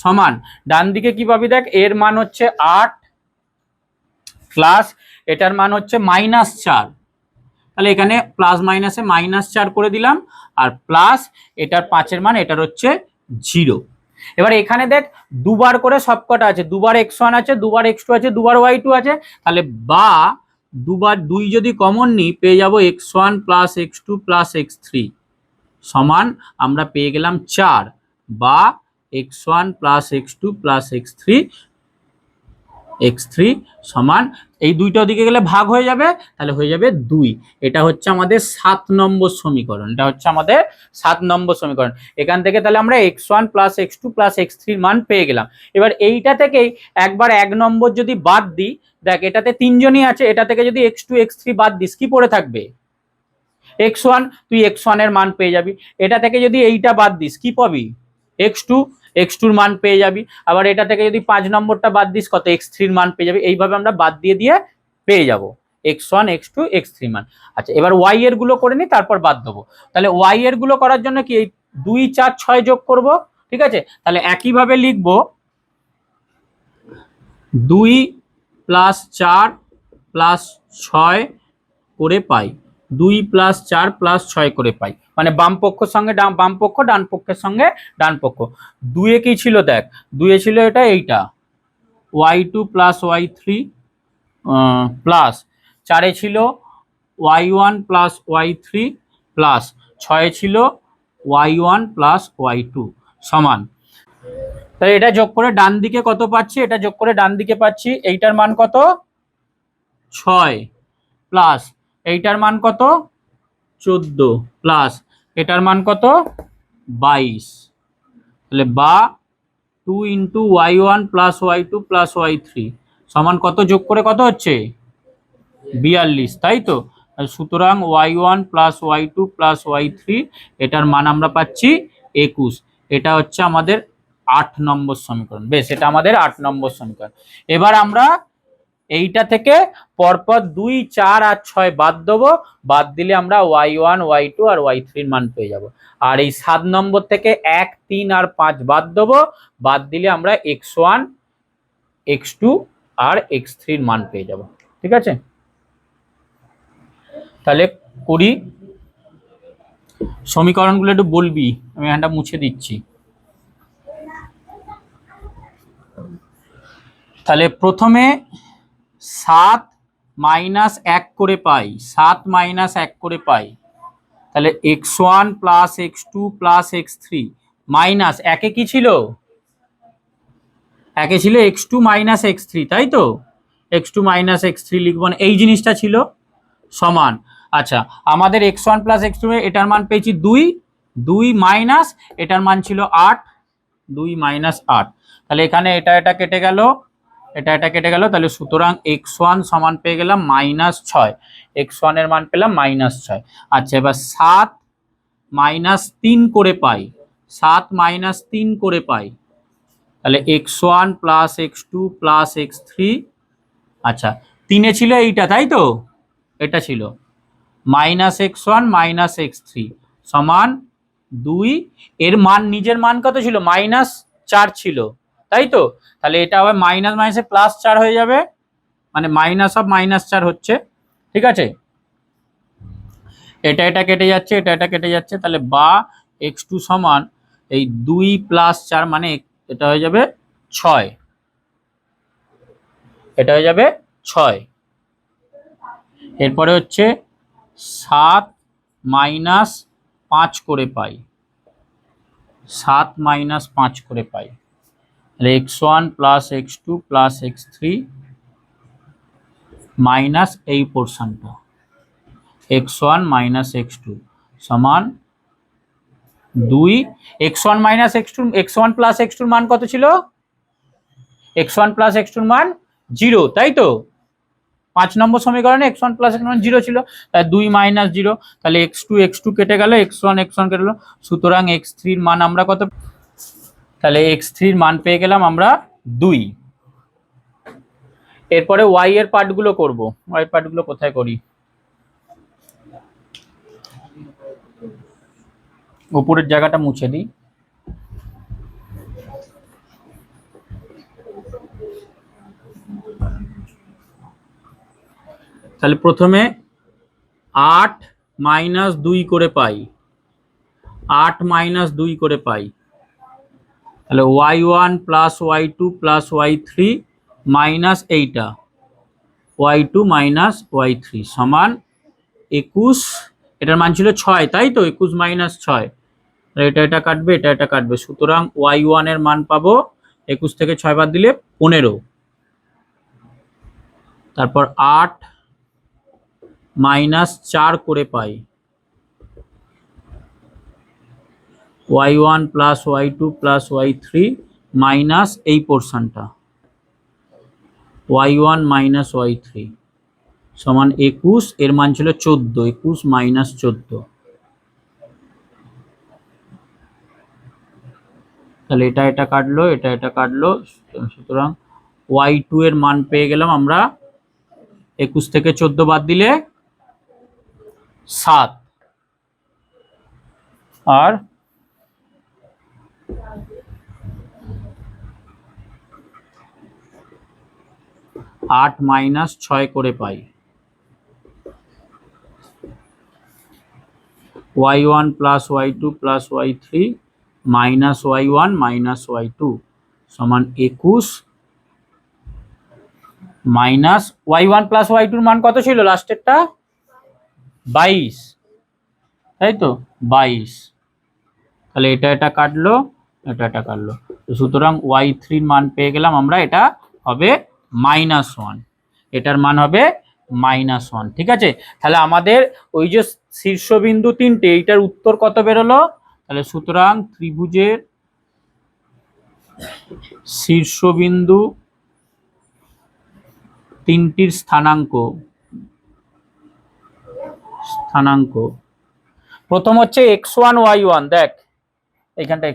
সমান ডান দিকে কি পাবি, দেখ এর মান হচ্ছে 8 প্লাস এটার মান হচ্ছে -4। তাহলে এখানে প্লাস মাইনাসে -4 করে দিলাম, আর প্লাস এটার 5এর মান এটার হচ্ছে 0। এবার এখানে দেখ দুবার করে সবকটা আছে, দুবার x1 আছে, দুবার x2 আছে, দুবার y2 আছে। তাহলে বা দুবার 2 যদি কমন নিই পেয়ে যাব x1 plus x2 plus x3 সমান আমরা পেয়ে গেলাম 4, বা x1 plus x2 plus x3 সমান এই দুইটা দিকে গেলে ভাগ হয়ে যাবে, তাহলে হয়ে যাবে 2। এটা হচ্ছে আমাদের 7 নম্বর সমীকরণ, এটা হচ্ছে আমাদের 7 নম্বর সমীকরণ। এখান থেকে তাহলে আমরা x1 plus x2 plus x3 মান পেয়ে গেলাম। এবার এইটা থেকেই একবার 1 নম্বর যদি বাদ দিই, দেখ এটাতে 3জনই আছে, এটা থেকে যদি x2 x3 বাদ দিস কি পড়ে থাকবে, x1, তুই x1 এর মান পেয়ে যাবি। এটা থেকে যদি এইটা বাদ দিস কি পাবি, x2 x2 এর মান পেয়ে যাবি। আবার এটা থেকে যদি 5 নম্বরটা বাদ দিস কত, x3 এর মান পেয়ে যাবি। এইভাবে আমরা বাদ দিয়ে দিয়ে পেয়ে যাব x1 x2 x3 মান। আচ্ছা, এবার y এর গুলো করে নি, তারপর বাদ দেবো। তাহলে y এর গুলো করার জন্য কি এই 2 4 6 যোগ করব, ঠিক আছে। তাহলে একইভাবে লিখবো 2 প্লাস 4 প্লাস 6 করে পাই, 2 প্লাস 4 প্লাস 6 করে পাই, মানে বাম পক্ষের সঙ্গে বাম পক্ষ, ডান পক্ষের সঙ্গে ডান পক্ষ। 2 এ কি ছিল, দেখ 2 এ ছিল এইটা y2 প্লাস y3 প্লাস 4 এ ছিল y1 প্লাস y3 প্লাস 6 এ ছিল y1 প্লাস y2 সমান। তাই এটা যোগ করে ডান দিকে কত পাচ্ছি, এটা যোগ করে ডান দিকে পাচ্ছি এইটার মান কত 6 প্লাস এইটার মান কত 14 প্লাস এটার মান কত 22। তাহলে বা 2 into y1 plus y2 plus y3 সমান কত, যোগ করে কত হচ্ছে 42, তাই তো। সুতরাং y1 plus y2 plus y3 এটার মান আমরা পাচ্ছি 21। এটা হচ্ছে আমাদের 8 নম্বর সমীকরণ। বেশ, এটা আমাদের 8 নম্বর সমীকরণ। এবার আমরা এইটা থেকে পরপর 2, 4 আর 6 বাদ দেবো, বাদ দিলে আমরা y1, y2 আর y3 এর মান পেয়ে যাব। আর এই 7 নম্বর থেকে 1, 3 আর 5 বাদ দেবো, বাদ দিলে আমরা x1, x2 আর x3 এর মান পেয়ে যাব। ঠিক আছে, তাহলে করি। সমীকরণগুলো একটু বলবি, আমি এখানটা মুছে দিচ্ছি। তাহলে প্রথমে 7 মাইনাস 1 করে পাই, 7 মাইনাস 1 করে পাই। তাহলে x1 plus x2 plus x3 minus একে কি ছিল, একে ছিল x2 মাইনাস x3, তাই তো? x2 মাইনাস x3 লিখব না, এই জিনিসটা ছিল সমান। আচ্ছা, আমাদের x1 প্লাস x2 এটার মান পেয়েছি 2, 2 মাইনাস এটার মান ছিল 8, 2 মাইনাস 8। তাহলে এখানে এটা কেটে গেল, এটা কেটে গেল, তাহলে সুতরাং x1 সমান পেয়ে গেলাম -6, x1 এর মান পেলাম -6। আচ্ছা, এবার 7 মাইনাস 3 করে পাই, 7 মাইনাস 3 করে পাই, তাহলে x1 plus x2 plus x3। আচ্ছা, 3 ছিল এইটা, তাই তো? এটা ছিল -x1 মাইনাস x3 সমান 2। এর মান, নিজের মান কত ছিল? -4 ছিল, তাই তো? তাহলে এটা আবার মাইনাস মাইনাসে +4 হয়ে যাবে, মানে মাইনাস অফ -4 হচ্ছে। ঠিক আছে, এটা কেটে যাচ্ছে, এটা কেটে যাচ্ছে, তাহলে বা x2 সমান এই 2 + 4 মানে এটা হয়ে যাবে 6, এটা হয়ে যাবে 6। এরপরে হচ্ছে 7 মাইনাস 5 করে পাই, 7 মাইনাস 5 করে পাই, তাহলে x1 plus x2 plus x3 minus এই পোর্শনটা x1 মাইনাস x2 সমান 2। x1 minus x2, x1 plus x2 মান কত ছিল? x1 প্লাস x2 মান 0, তাই তো? 5 নম্বর সমীকরণে x1 প্লাস x2 মান 0 ছিল, তাই 2 মাইনাস 0, তাহলে x2 কেটে গেল, x1 কেটে গেল, সুতরাং x3 এর মান আমরা কত? তাহলে x3 এর মান পেয়ে গেলাম আমরা 2। এরপরে y এর পার্টগুলো করব। y এর পার্টগুলো কোথায় করি? উপরের জায়গাটা মুছে দিই। তাহলে প্রথমে 8 মাইনাস 2 করে পাই, 8 মাইনাস 2 করে পাই, তাহলে y1 plus y2 plus y3 minus এইটা y2 মাইনাস y3 সমান 21। এটার মান ছিল 6, তাই তো? 21 মাইনাস 6, এটা কাটবে, এটা কাটবে, সুতরাং y1 এর মান পাবো 21 থেকে 6 বাদ দিলে 15। তারপর 8 মাইনাস 4 করে পাই, y1 plus y2 plus y3 minus এই পোর্শনটা y1 মাইনাস y3 সমান 21। এর মান ছিল 14, 21 মাইনাস 14, তাহলে এটা কাটলো, এটা কাটলো, সুতরাং y2 এর মান পেয়ে গেলাম আমরা 21 থেকে 14 বাদ দিলে 7, আর 8 মাইনাস 6 করে পাই, y1 plus y2 plus y3 minus y1 minus y2 সমান 21 মাইনাস y1 প্লাস y2 মান কত ছিল লাস্টেরটা? 22, তাই তো? 22, তাহলে এটা কাটলো, এটা কাটলো, সুতরাং y3 এর মান পেয়ে গেলাম আমরা, এটা হবে -1, এটার মান হবে -1। ঠিক আছে, তাহলে আমাদের ওই যে শীর্ষবিন্দু 3টে, এইটার উত্তর কত বেরোলো? তাহলে সুতরাং ত্রিভুজের শীর্ষবিন্দু 3টির স্থানাঙ্ক প্রথম হচ্ছে x1 y1, দেখ এইখানটা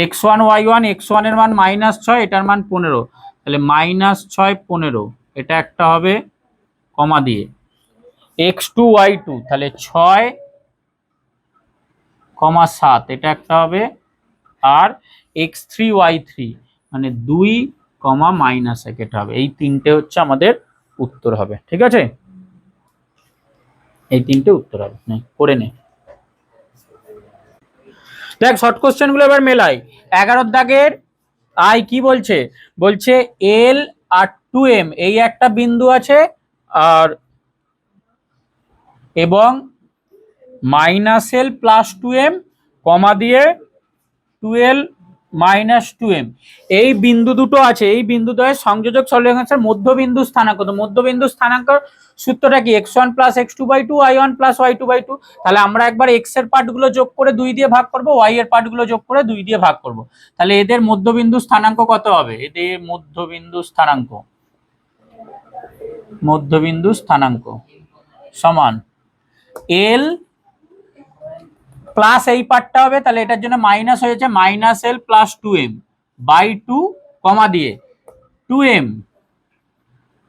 x1 y1, x1 এর মান -6, এটার মান 15, তাহলে -6 15 এটা একটা হবে কমা দিয়ে x2 y2, তাহলে 6,7 এটা একটা হবে, আর x3 y3 মানে 2,-1 এটা হবে। এই তিনটে হচ্ছে আমাদের উত্তর হবে, ঠিক আছে? এই তিনটে উত্তর হবে, নে করে নে। দেখ শর্ট কোশ্চেন গুলো এবার মেলাই। 11 দাগের আই কি বলছে, বলছে এল আর 2m এই একটা বিন্দু আছে, আর এবং -l + 2m কমা দিয়ে 12 - 2m এই বিন্দু দুটো আছে। এই বিন্দু দ্বয়ের সংযোজক সরলরেখাংশের মধ্যবিন্দু স্থানাঙ্ক। তো মধ্যবিন্দু স্থানাঙ্ক সূত্রটা কি? x1 + x2/2 y1 + y2/2। তাহলে আমরা একবার x এর পার্টগুলো যোগ করে 2 দিয়ে ভাগ করব, y এর পার্টগুলো যোগ করে 2 দিয়ে ভাগ করব। তাহলে এদের মধ্যবিন্দু স্থানাঙ্ক কত হবে? এদের মধ্যবিন্দু স্থানাঙ্ক সমান l প্লাস এই পার্টটা হবে, তাহলে এটার জন্য মাইনাস হয়েছে -l + 2m/2 কমা দিয়ে 2m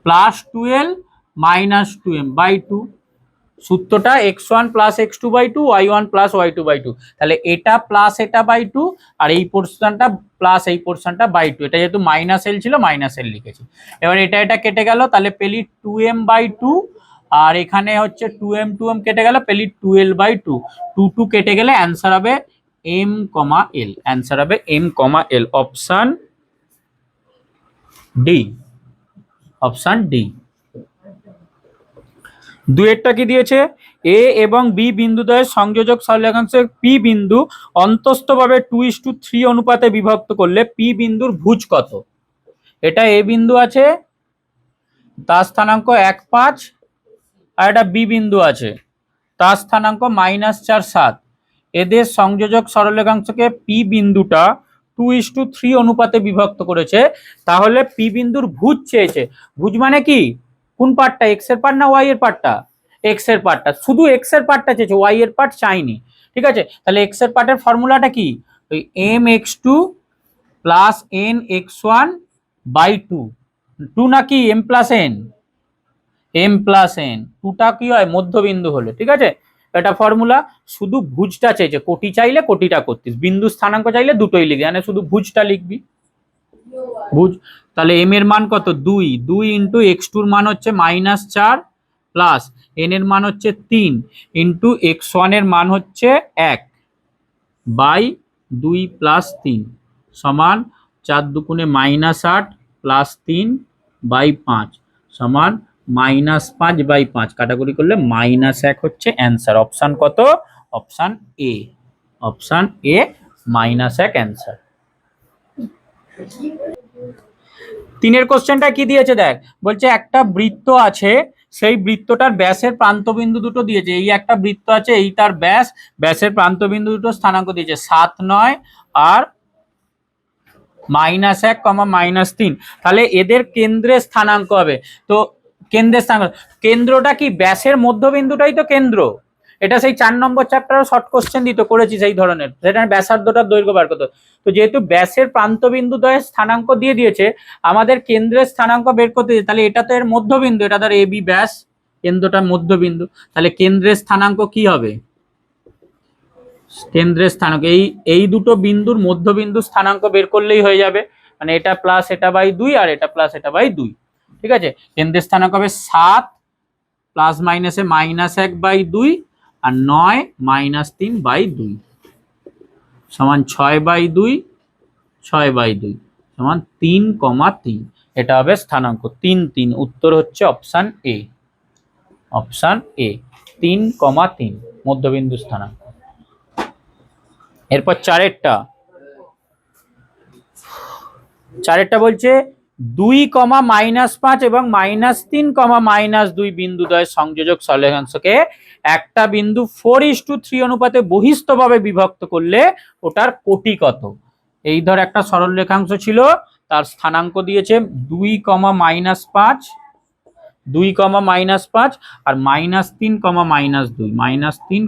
+ 12 - 2m/2। সূত্রটা x1 + x2/2 y1 + y2/2। তাহলে এটা প্লাস এটা বাই 2 আর এই পোর্শনটা প্লাস এই পোর্শনটা বাই 2। এটা যেহেতু -l ছিল -l লিখেছি। এবার এটা কেটে গেল, তাহলে পেলি 2m/2, আর এখানে হচ্ছে 2m কেটে গেল, পেলি 12/2। 2 কেটে গেলে অ্যান্সার হবে m, l। অ্যান্সার হবে m, l। Option D, option D. দুয়েরটা কি দিয়েছে? এ এবং বি বিন্দুদ্বয়ের সংযোজক সরলরেখাংশের পি বিন্দু অন্তস্থভাবে 2:3 অনুপাতে বিভক্ত করলে পি বিন্দুর ভুজ কত? এটা এ বিন্দু আছে, তার স্থানাঙ্ক 1,5, আর এটা বি বিন্দু আছে, তার স্থানাঙ্ক -4, 7। এদের সংযোজক সরলরেখাংশকে পি বিন্দুটা 2:3 অনুপাতে বিভক্ত করেছে। তাহলে পি বিন্দুর ভুজ চেয়েছে। ভুজ মানে কি? কোন পার্টটা? এক্স এর পার্ট না ওয়াই এর পার্টটা? এক্স এর পার্টটা। শুধু এক্স এর পার্টটা চেয়েছে, ওয়াই এর পার্ট চাইনি, ঠিক আছে? তাহলে এক্স এর পার্টের ফর্মুলাটা কি? ওই mx2 + nx1/2। 2 নাকি m + n? m + n। 2টা কি হয়? মধ্যবিন্দু হলে, ঠিক আছে? এটা ফর্মুলা। শুধু ভুজটা চেয়েছে, কোটি চাইলে কোটিটা করতিস, বিন্দু স্থানাঙ্ক চাইলে দুটোই লিখবি, মানে শুধু ভুজটা লিখবি, ভুজ। তাহলে m এর মান কত? 2। 2 ইন্টু x2 এর মান হচ্ছে -4 প্লাস n এর মান হচ্ছে 3 ইন্টু x1 এর মান হচ্ছে 1/2 + 3 সমান 4 দুগুণে -8 প্লাস 3/5 সমান -5/5। কাটাকুটি করলে -1 হচ্ছে অ্যান্সার। অপশন কত? Option A. Option A -1 answer. তিনের কোশ্চেনটা কি দিয়েছে দেখ, বলছে একটা বৃত্ত আছে, সেই বৃত্তটার ব্যাসের প্রান্তবিন্দু দুটো দিয়েছে। এই একটা বৃত্ত আছে, এই তার ব্যাস, ব্যাসের প্রান্তবিন্দু দুটো স্থানাঙ্ক দিয়েছে 7, 9 আর -1, -3। তাহলে এদের কেন্দ্রের স্থানাঙ্ক হবে। তো কেন্দ্রের স্থানাঙ্ক, কেন্দ্রটা কি? ব্যাসের মধ্যবিন্দুটাই তো কেন্দ্র। এটা সেই 4 নম্বর চ্যাপ্টারে শর্ট কোশ্চেন দিত, করেছি সেই ধরনের, সেটা ব্যাসার্ধটার দৈর্ঘ্য বার করতে। তো যেহেতু ব্যাসের প্রান্তবিন্দু দ্বয়ের স্থানাঙ্ক দিয়ে দিয়েছে, আমাদের কেন্দ্রের স্থানাঙ্ক বের করতে দিয়েছে। তাহলে এটা তো এর মধ্যবিন্দু, এটা ধর এবি ব্যাস, কেন্দ্রটা মধ্যবিন্দু। তাহলে কেন্দ্রের স্থানাঙ্ক কি হবে? কেন্দ্রের স্থানাঙ্ক এই দুটো বিন্দুর মধ্যবিন্দু স্থানাঙ্ক বের করলেই হয়ে যাবে। মানে এটা প্লাস এটা বাই 2 আর এটা প্লাস এটা বাই 2, ঠিক আছে? কেন্দ্রের স্থানাঙ্ক হবে 7 প্লাস মাইনাসে -1/2 আর 9 -3/2 সমান 6/2, 6/2 সমান 3,3। এটা হবে স্থানাঙ্ক 3, 3। উত্তর হচ্ছে অপশন এ। অপশন এ 3,3 মধ্যবিন্দু স্থানাঙ্ক। এরপর চারেরটা বলছে 2, -5 এবং -3, -2 বিন্দুদ্বয়ের সংযোজক সরলরেখাংশকে একটা বিন্দু 4:3 অনুপাতে বহিস্থভাবে বিভক্ত করলে ওটার কোটি কত? এই ধর একটা সরল রেখাংশ ছিল, তার স্থানাঙ্ক দিয়েছে 2, -5, 2, -5 আর -3, -2, -3,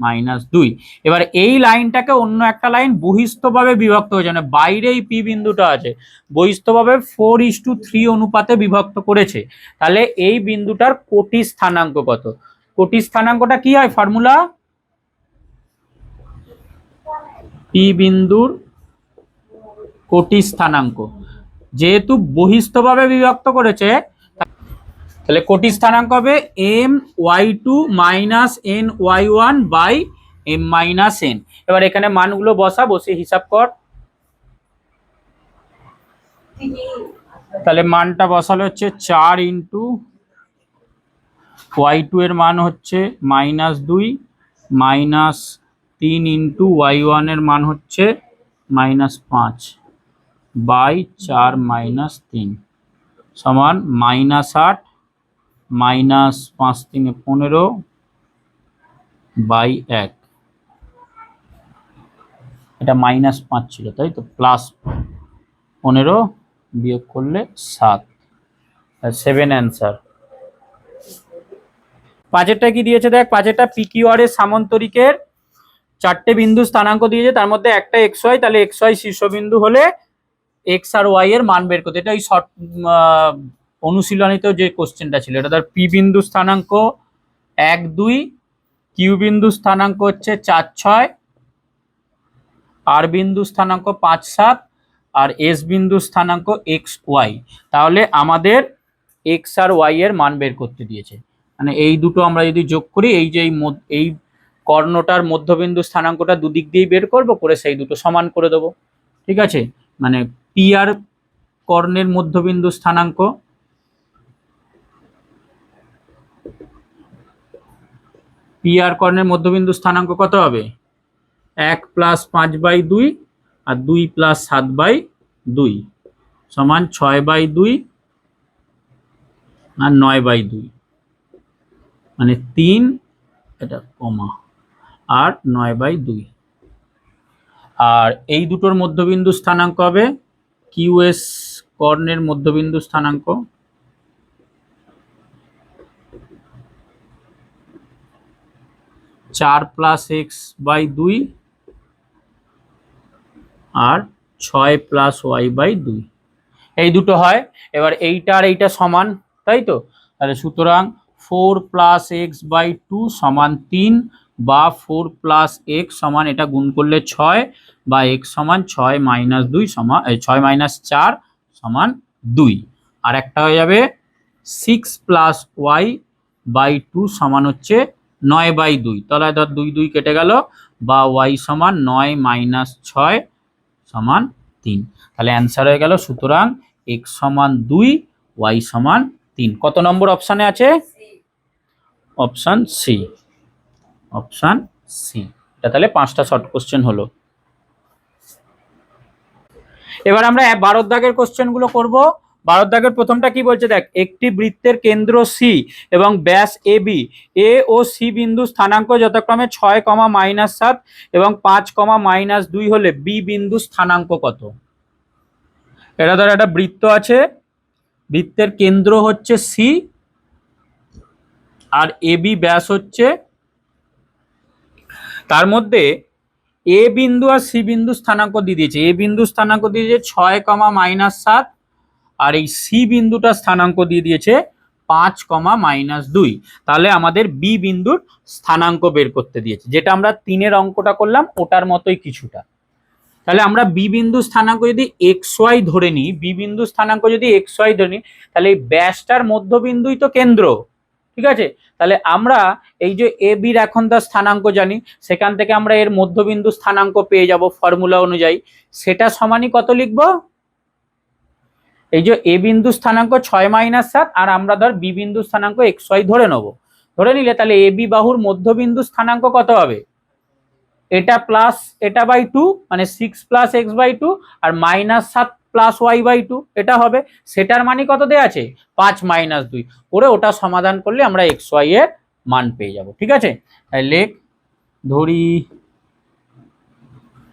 -2। এবার এই লাইনটাকে অন্য একটা লাইন বহিস্থভাবে বিভক্ত হয়েছে, মানে বাইরে এই পি বিন্দুটা আছে, বহিস্থভাবে 4:3 অনুপাতে বিভক্ত করেছে। তাহলে এই বিন্দুটার কোটি স্থানাঙ্ক কত? কোটি স্থানাঙ্কটা কি হয় ফর্মুলা? পি বিন্দুর কোটি স্থানাঙ্ক, যেহেতু বহিস্থভাবে বিভক্ত করেছে তাহলে কোটি স্থানাঙ্ক হবে my2 - ny1 by m - n। এবার এখানে মানগুলো বসে হিসাব কর। তাহলে মানটা বসালে হচ্ছে 4 ইন্টু y2 এর মান হচ্ছে -2 -3 ইন্টু y1 এর মান হচ্ছে -5 বাই 4 -3 সমান -8 -5 3 15 বাই 1। এটা -5 ছিল তাই তো, +15 বিয়োগ করলে 7, 7 অ্যান্সার। পাঁচেরটা কি দিয়েছে দেখ, পাঁচেরটা পিকিউআর এর সামান্তরিকের 4টে বিন্দু স্থানাঙ্ক দিয়েছে, তার মধ্যে একটা xy, তাহলে xy শীর্ষবিন্দু হলে x আর y এর মান বের করতে। এটা ওই শর্ট অনুশীলনীতেও যে কোশ্চেনটা ছিল, এটা ধর পি বিন্দু স্থানাঙ্ক 1 2, কিউ বিন্দু স্থানাঙ্ক হচ্ছে 4 6, আর বিন্দু স্থানাঙ্ক 5 7, আর এস বিন্দু স্থানাঙ্ক এক্স ওয়াই। তাহলে আমাদের এক্স আর ওয়াই এর মান বের করতে দিয়েছে, মানে এই দুটো আমরা যদি যোগ করি, এই যে এই কর্ণটার মধ্যবিন্দু স্থানাঙ্কটা দুদিক দিয়েই বের করব, করে সেই দুটো সমান করে দেবো। ঠিক আছে, মানে পি আর কর্ণের মধ্যবিন্দু স্থানাঙ্ক কত হবে? 1 + 5/2 আর 2 + 7/2 সমান 6/2 আর 9/2, মানে 3, এটা কমা, আর 9/2। আর এই দুটোর মধ্যবিন্দু স্থানাঙ্ক হবে কিউএস কর্ণের মধ্যবিন্দু স্থানাঙ্ক 4 + x/2 আর 6 + y/2, এই দুটো হয়। এবার এইটা আর এইটা সমান, তাই তো? তাহলে সুতরাং 4 + x/2 সমান 3, বা 4 + x সমান এটা গুণ করলে 6, বা x সমান 6 - 2 সমান 6 - 4 সমান 2। আর একটা হয়ে যাবে 6 + y/2 সমান হচ্ছে 9/2। তাহলে ধর 2 2 কেটে গেল, বা y সমান 9 - 6 সমান 3। তাহলে অ্যান্সার হয়ে গেল সুতরাং x সমান 2, y সমান 3। কত নম্বর অপশানে আছে? Option C, option C. এটা তাহলে 5টা শর্ট কোশ্চেন হলো। এবার আমরা 12 দাগের কোশ্চেন গুলো করবো। 12 দাগের প্রথমটা কি বলছে দেখ, একটি বৃত্তের কেন্দ্র সি এবং ব্যাস A B, A O C বিন্দু স্থানাঙ্ক যথাক্রমে 6, -7 এবং 5, -2 হলে বি বিন্দু স্থানাঙ্ক কত? এটা ধর একটা বৃত্ত আছে, বৃত্তের কেন্দ্র হচ্ছে সি আর এ বি ব্যাস হচ্ছে, তার মধ্যে এ বিন্দু আর সি বিন্দু স্থানাঙ্ক দিয়ে দিয়েছে। এ বিন্দু স্থানাঙ্ক দিয়ে দিয়েছে 6, -7, আর এই সি বিন্দুটা স্থানাঙ্ক দিয়ে দিয়েছে 5, -2। তাহলে আমাদের বি বিন্দুর স্থানাঙ্ক বের করতে দিয়েছে, যেটা আমরা 3-এর অঙ্কটা করলাম ওটার মতোই কিছুটা। তাহলে আমরা বি বিন্দু স্থানাঙ্ক যদি xy ধরে নিই, বি বিন্দু স্থানাঙ্ক যদি xy ধরে নিই, তাহলে এই ব্যাসটার মধ্যবিন্দুই তো কেন্দ্র। ঠিক আছে, তাহলে আমরা এই যে এ বির এখন তার স্থানাঙ্ক জানি, সেখান থেকে আমরা এর মধ্যবিন্দু স্থানাঙ্ক পেয়ে যাব ফর্মুলা অনুযায়ী। সেটা সমানই কত লিখবো? এই যে এ বিন্দু স্থানাঙ্ক 6 - 7, আর আমরা ধর বি বিন্দু স্থানাঙ্ক xy ধরে নেব। ধরে নিলে তাহলে এ বি বাহুর মধ্যবিন্দু স্থানাঙ্ক কত হবে? এটা প্লাস এটা বাই 2, মানে 6 + x/2, আর -7 + y/2 এটা হবে। সেটার মানই কত দেয়া আছে? 5 - 2 করে ওটা সমাধান করলে আমরা xy এর মান পেয়ে যাব। ঠিক আছে, তাহলে ধরি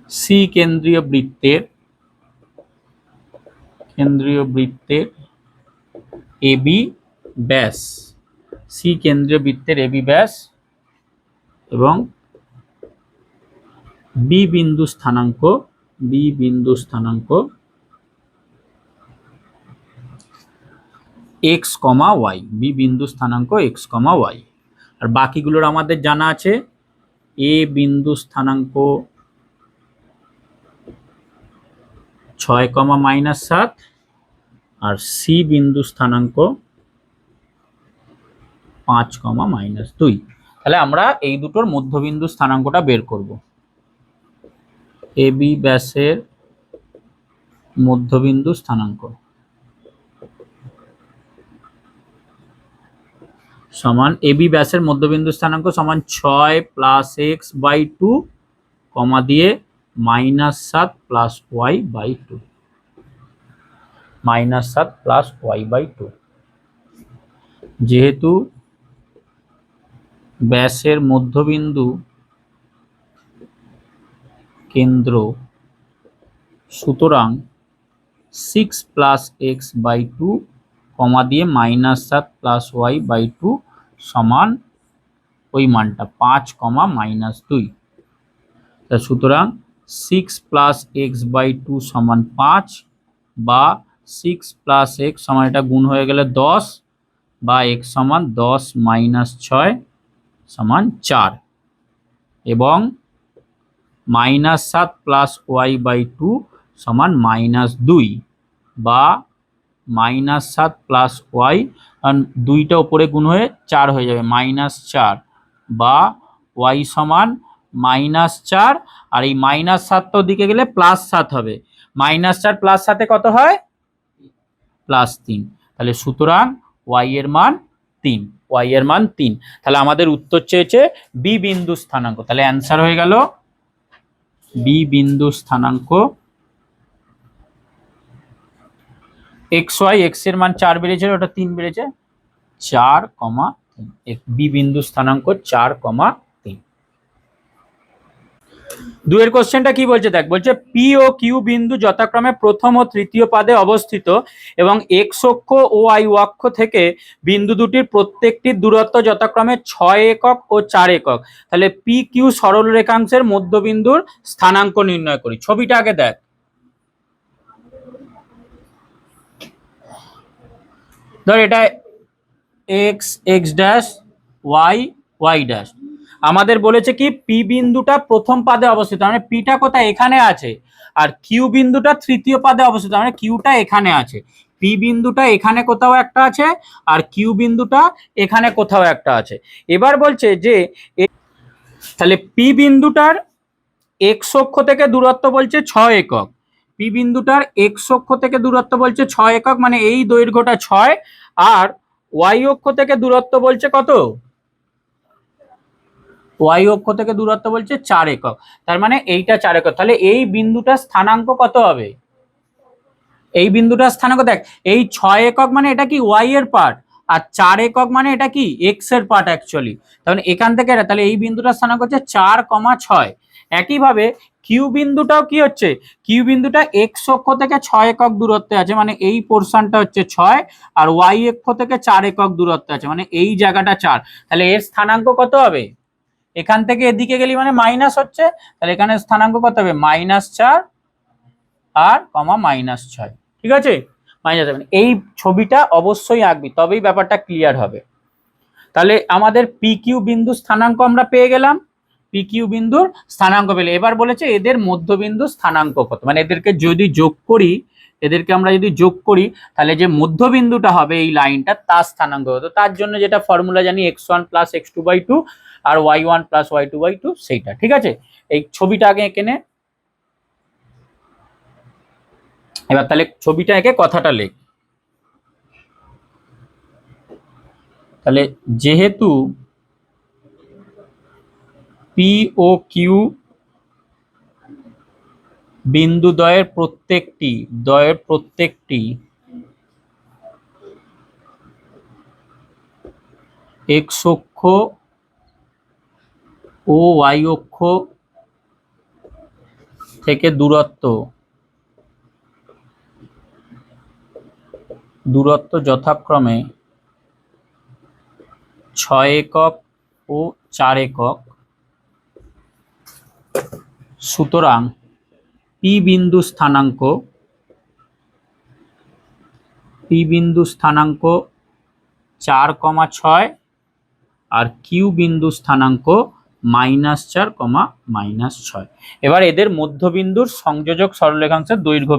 সি কেন্দ্রীয় বৃত্তের এবি ব্যাস, সি কেন্দ্রীয় বৃত্তের এবি ব্যাস এবং বি বিন্দু স্থানাঙ্ক এক্স কমা ওয়াই, বি বিন্দু স্থানাঙ্ক এক্স কমা ওয়াই। আর বাকিগুলোর আমাদের জানা আছে, এ বিন্দু স্থানাঙ্ক 6, আর সি বিন্দু স্থানাঙ্ক 5, তাহলে আমরা এই দুটোর মধ্যবিন্দু স্থানাঙ্কটা বের করব। এ বি ব্যাসের মধ্যবিন্দু স্থানাঙ্ক সমান, এ বি ব্যাসের মধ্যবিন্দু স্থানাঙ্ক সমান 6 + x/2 কমা দিয়ে -7 + y/2, -7 + y/2। যেহেতু ব্যাসের মধ্যবিন্দু কেন্দ্র, সুতরাং 6 + x/2 কমা দিয়ে -7 + y/2 সমান ওই মানটা 5, -2। তা সুতরাং 6 + x/2 সমান 5, বা 6 + x সমান, এটা গুণ হয়ে গেলে 10, বা x সমান 10 - 6 সমান 4, এবং -7 + y/2 সমান -2, বা -7 + y, কারণ 2টা উপরে গুণ হয়ে 4 হয়ে যাবে, -4, বা y সমান -4, আর এই -7 দিকে গেলে +7 হবে, -4 + 7 কত হয়? +3। তাহলে সুতরাং y এর মান 3, y এর মান 3। তাহলে আমাদের উত্তর চেয়েছে বি বিন্দু স্থানাঙ্ক, তাহলে অ্যান্সার হয়ে গেল বি বিন্দু স্থানাঙ্ক এক্স ওয়াই, এক্স এর মান 4 বেড়েছে, ওটা 3 বেড়েছে, 4,3। বি বিন্দু স্থানাঙ্ক 4,3। দুয়ের কোশ্চেনটা কি বলছে দেখ, বলছে পি ও কিউ বিন্দু যথাক্রমে প্রথম ও তৃতীয় পাদে অবস্থিত এবং এক্স অক্ষ ও ওয়াই অক্ষ থেকে বিন্দু দুটির প্রত্যেকটির দূরত্ব যথাক্রমে 6 একক ও 4 একক। তাহলে পি কিউ সরল রেখাংশের মধ্যবিন্দুর স্থানাঙ্ক নির্ণয় করি। ছবিটা আগে দেখ। ধর এটা X, X dash, Y, Y dash. আমাদের বলেছে কি পি বিন্দুটা প্রথম পাদে অবস্থিত, মানে পিটা কোথায়? এখানে আছে। আর কিউ বিন্দুটা তৃতীয় পাদে অবস্থিত, মানে কিউটা এখানে আছে। পি বিন্দুটা এখানে কোথাও একটা আছে, আর কিউ বিন্দুটা এখানে কোথাও একটা আছে। এবার বলছে যে তাহলে পি বিন্দুটার এক্স অক্ষ থেকে দূরত্ব বলছে 6 একক, পি বিন্দুটার এক্স অক্ষ থেকে দূরত্ব বলছে 6 একক, মানে এই দৈর্ঘ্যটা 6, আর ওয়াই অক্ষ থেকে দূরত্ব বলছে কত? ওয়াই অক্ষ থেকে দূরত্ব বলছে 4 একক, তার মানে এইটা 4 একক। তাহলে এই বিন্দুটার স্থানাঙ্ক কত হবে? এই বিন্দুটার স্থানাঙ্ক দেখ, এই 6 একক মানে এটা কি ওয়াই এর পার্ট, আর 4 একক মানে এটা কি এক্স এর পার্ট অ্যাকচুয়ালি। তাহলে এখান থেকে তাহলে এই বিন্দুটার স্থানাঙ্ক হচ্ছে 4,6। একইভাবে কিউ বিন্দুটাও কি হচ্ছে, কিউ বিন্দুটা এক্স অক্ষ থেকে 6 একক দূরত্বে আছে, মানে এই পোর্শনটা হচ্ছে 6, আর ওয়াই অক্ষ থেকে 4 একক দূরত্বে আছে, মানে এই জায়গাটা 4। তাহলে এর স্থানাঙ্ক কত হবে? এখান থেকে এদিকে গেলি মানে মাইনাস হচ্ছে, তাহলে এখানে স্থানাঙ্ক কত হবে? -4 আর -6, ঠিক আছে? -7। এই ছবিটা অবশ্যই আঁকবি, তবেই ব্যাপারটা ক্লিয়ার হবে। তাহলে আমাদের পি কিউ বিন্দু স্থানাঙ্ক আমরা পেয়ে গেলাম, পি কিউ বিন্দুর স্থানাঙ্ক পেলে। এবার বলেছে এদের মধ্যবিন্দু স্থানাঙ্ক কত, মানে এদেরকে যদি যোগ করি, এদেরকে আমরা যদি যোগ করি, তাহলে যে মধ্যবিন্দুটা হবে এই লাইনটা, তার স্থানাঙ্ক হতো। তার জন্য যেটা ফর্মুলা জানি, x1 + x2/2 আর y1 + y2/2, সেইটা। ঠিক আছে, এই ছবিটা আগে এঁকে নে। এবার তাহলে ছবিটা এঁকে কথাটা লেখ। তাহলে যেহেতু পি ও কিউ বিন্দু দ্বয়ের প্রত্যেকটি এক্স অক্ষ ও ওয়াই অক্ষ থেকে দূরত্ব যথাক্রমে 6 একক ও 4 একক, সুতরাং পি বিন্দু স্থানাঙ্ক 4,6 আর কিউ বিন্দু স্থানাঙ্ক -4, এবার এদের মধ্যবিন্দুর সংযোজক সরলরেখাংশের দৈর্ঘ্য